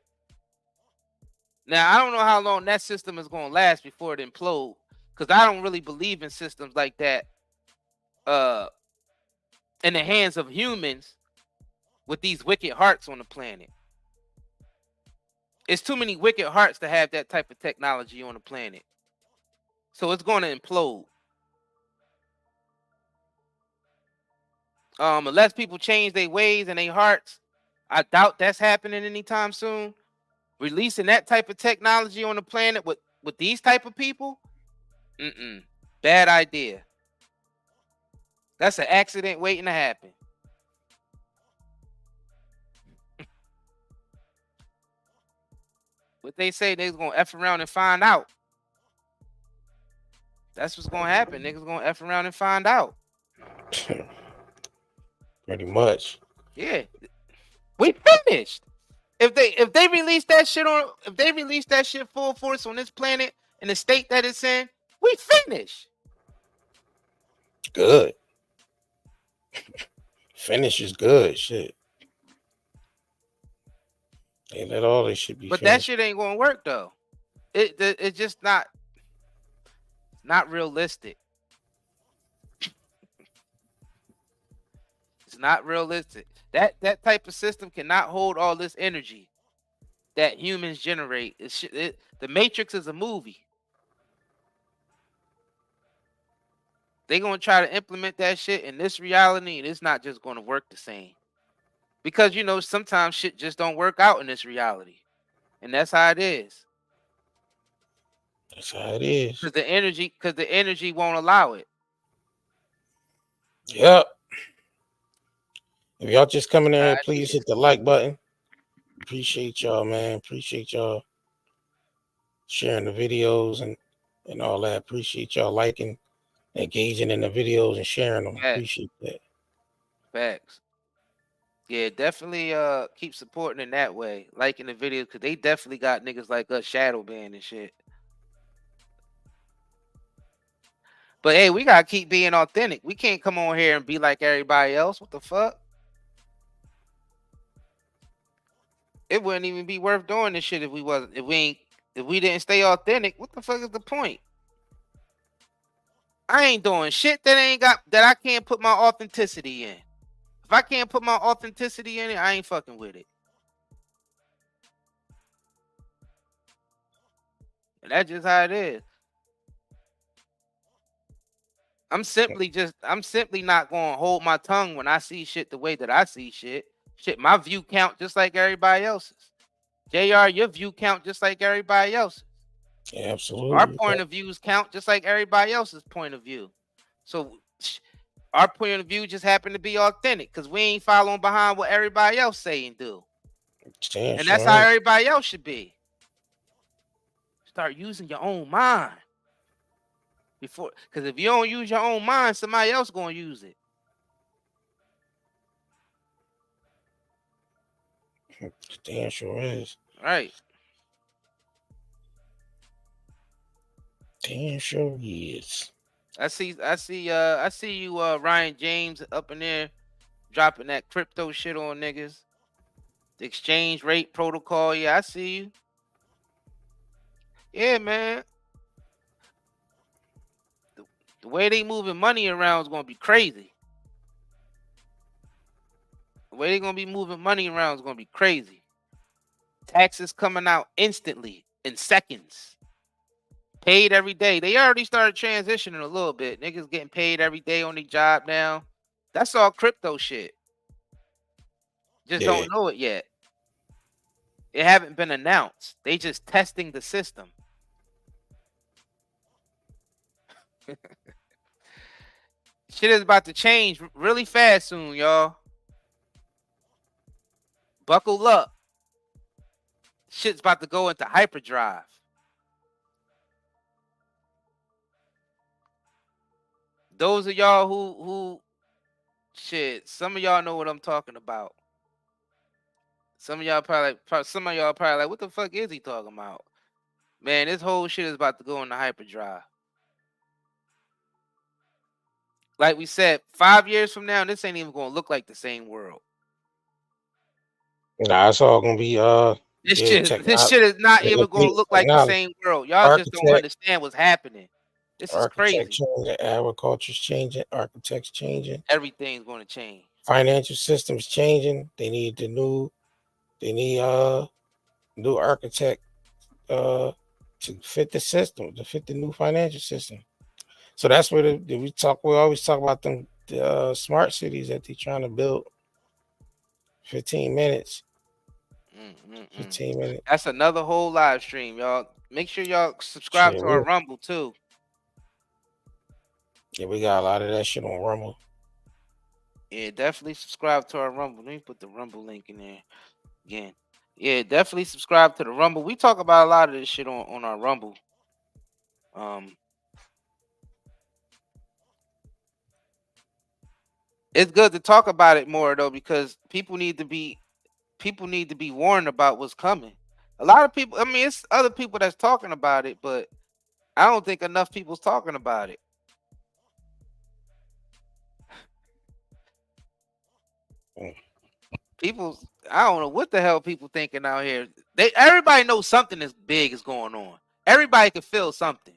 Now, I don't know how long that system is going to last before it implodes, because I don't really believe in systems like that in the hands of humans with these wicked hearts on the planet. It's too many wicked hearts to have that type of technology on the planet. So it's going to implode. Unless people change their ways and their hearts, I doubt that's happening anytime soon. Releasing that type of technology on the planet with these type of people, bad idea. That's an accident waiting to happen. What they say, they're gonna F around and find out. That's what's gonna happen. Niggas gonna F around and find out. Pretty much. Yeah. We finished. If they release that shit full force on this planet in the state that it's in, we finished. Good. Finish is good. Shit. They let all this shit be But finished. that shit ain't gonna work though. It's just not realistic. It's not realistic. That type of system cannot hold all this energy that humans generate. The Matrix is a movie. They're gonna try to implement that shit in this reality, and it's not just gonna work the same. Because sometimes shit just don't work out in this reality. And that's how it is. That's how it is. Because the energy won't allow it. Yep. If y'all just coming in, please hit the like button. Appreciate y'all, man. Appreciate y'all sharing the videos and all that. Appreciate y'all liking, engaging in the videos and sharing them. Appreciate that. Facts. Yeah, definitely keep supporting in that way. Liking the videos, because they definitely got niggas like us shadow banned and shit. But hey, we gotta keep being authentic. We can't come on here and be like everybody else. What the fuck? It wouldn't even be worth doing this shit if we didn't stay authentic. What the fuck is the point? I ain't doing shit that I can't put my authenticity in. If I can't put my authenticity in it, I ain't fucking with it. And that's just how it is. I'm simply not gonna hold my tongue when I see shit the way that I see shit. Shit, my view count just like everybody else's. JR, your view count just like everybody else's. Yeah, absolutely. Our point of views count just like everybody else's point of view. So our point of view just happened to be authentic because we ain't following behind what everybody else say and do. And that's how everybody else should be. Start using your own mind. Because if you don't use your own mind, somebody else gonna use it. Damn sure is. Right. Damn sure is. I see you, Ryan James, up in there dropping that crypto shit on niggas. The exchange rate protocol. Yeah, I see you. Yeah, man. The way they moving money around is gonna be crazy. The way they're gonna be moving money around is gonna be crazy. Taxes coming out instantly in seconds. Paid every day. They already started transitioning a little bit. Niggas getting paid every day on their job now. That's all crypto shit. Just don't know it yet. It haven't been announced. They just testing the system. Shit is about to change really fast soon, y'all. Buckle up. Shit's about to go into hyperdrive. Those of y'all who shit, some of y'all know what I'm talking about. Some of y'all probably like, what the fuck is he talking about? Man, this whole shit is about to go into hyperdrive. Like we said, 5 years from now, this ain't even gonna look like the same world. Nah, it's all gonna be This yeah, shit is not even gonna look like the technology. same world. Y'all just don't Architect, understand what's happening. This is architect crazy. changing, agriculture's changing, architects changing, Everything's gonna change. financial systems changing. They need new architect to fit the system, to fit the new financial system. So that's where we always talk about them smart cities that they're trying to build. 15 minutes. 15 minutes. That's another whole live stream, y'all. Make sure y'all subscribe Shit, to our Rumble too. Yeah, we got a lot of that shit on Rumble. Yeah, definitely subscribe to our Rumble. Let me put the Rumble link in there again. Yeah, definitely subscribe to the Rumble. We talk about a lot of this shit on our Rumble. It's good to talk about it more though, because people need to be warned about what's coming. A lot of people, I mean, it's other people that's talking about it, but I don't think enough people's talking about it. I don't know what the hell people thinking out here. Everybody knows something as big is going on. Everybody can feel something.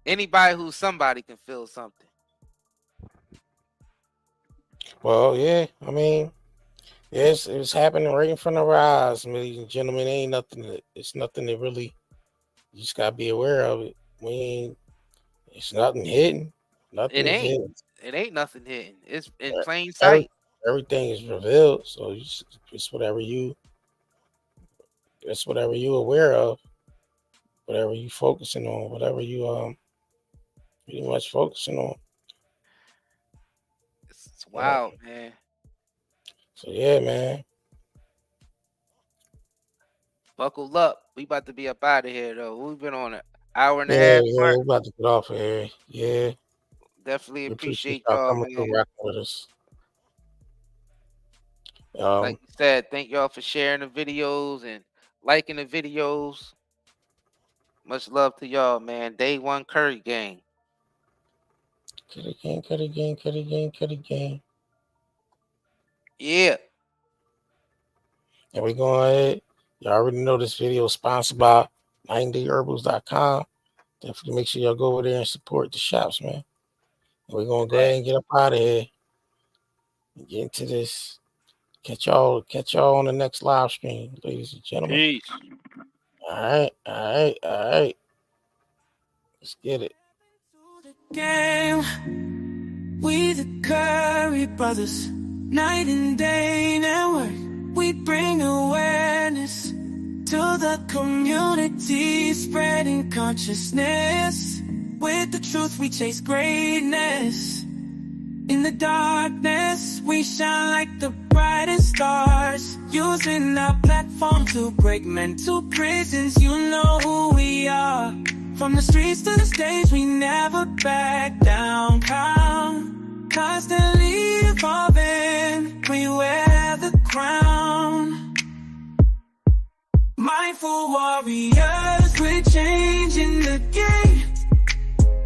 Anybody who's somebody can feel something. Well, yeah, I mean, yes, it's happening right in front of our eyes, ladies and gentlemen. It's nothing that really, you just gotta be aware of it. It's nothing hidden. Nothing is hidden. It ain't nothing hidden. It's in plain sight. Everything is revealed. So it's whatever you aware of, whatever you focusing on, whatever you pretty much focusing on. It's wild, man. So yeah, man. Buckle up. We about to be up out of here though. We've been on an hour and a half. Yeah, we're about to get off of here. Yeah. Definitely appreciate y'all y'all, coming through rocking with us. Like you said, thank y'all for sharing the videos and liking the videos. Much love to y'all, man. Day one Curry gang. Curry gang. Yeah. And we're going ahead. Y'all already know this video is sponsored by 90herbals.com. Definitely make sure y'all go over there and support the shops, man. And we're going to go ahead and get up out of here and get into this. Catch y'all on the next live stream, ladies and gentlemen. Peace. All right. Let's get it. Game. We the Curry brothers, night and day network. We bring awareness to the community, spreading consciousness. With the truth, we chase greatness. In the darkness, we shine like the brightest stars. Using our platform to break mental prisons. You know who we are. From the streets to the stage, we never back down. Constantly evolving, we wear the crown. Mindful warriors, we're changing the game.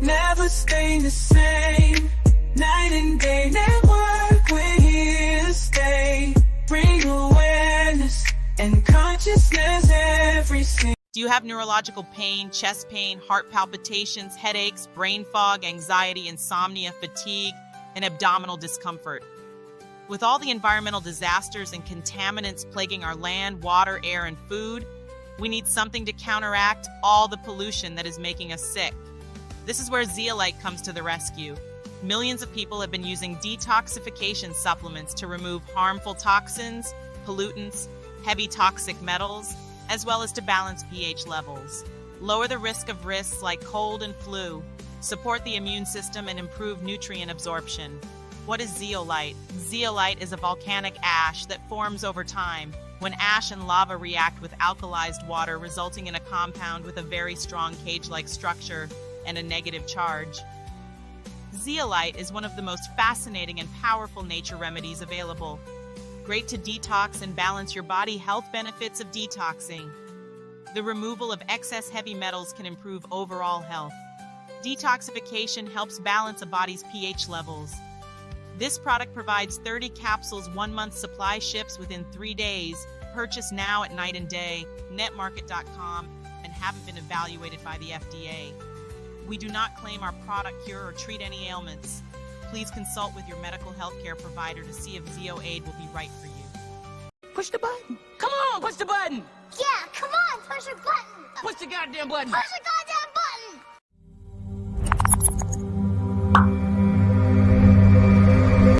Never staying the same. Night and day network, we're here to stay. Bring awareness and consciousness every single. Do you have neurological pain, chest pain, heart palpitations, headaches, brain fog, anxiety, insomnia, fatigue, and abdominal discomfort? With all the environmental disasters and contaminants plaguing our land, water, air, and food, we need something to counteract all the pollution that is making us sick. This is where zeolite comes to the rescue. Millions of people have been using detoxification supplements to remove harmful toxins, pollutants, heavy toxic metals, as well as to balance pH levels, lower the risk of risks like cold and flu, support the immune system, and improve nutrient absorption. What is zeolite? Zeolite is a volcanic ash that forms over time when ash and lava react with alkalized water, resulting in a compound with a very strong cage-like structure and a negative charge. Zeolite is one of the most fascinating and powerful nature remedies available. Great to detox and balance your body. Health benefits of detoxing. The removal of excess heavy metals can improve overall health. Detoxification helps balance a body's pH levels. This product provides 30 capsules, 1 month supply, ships within 3 days. Purchase now at Night and Day, netmarket.com, and haven't been evaluated by the FDA. We do not claim our product cure or treat any ailments. Please consult with your medical healthcare provider to see if ZeoAid will be right for you. Push the button. Come on, push the button. Yeah, come on, push the button. Push the goddamn button. Push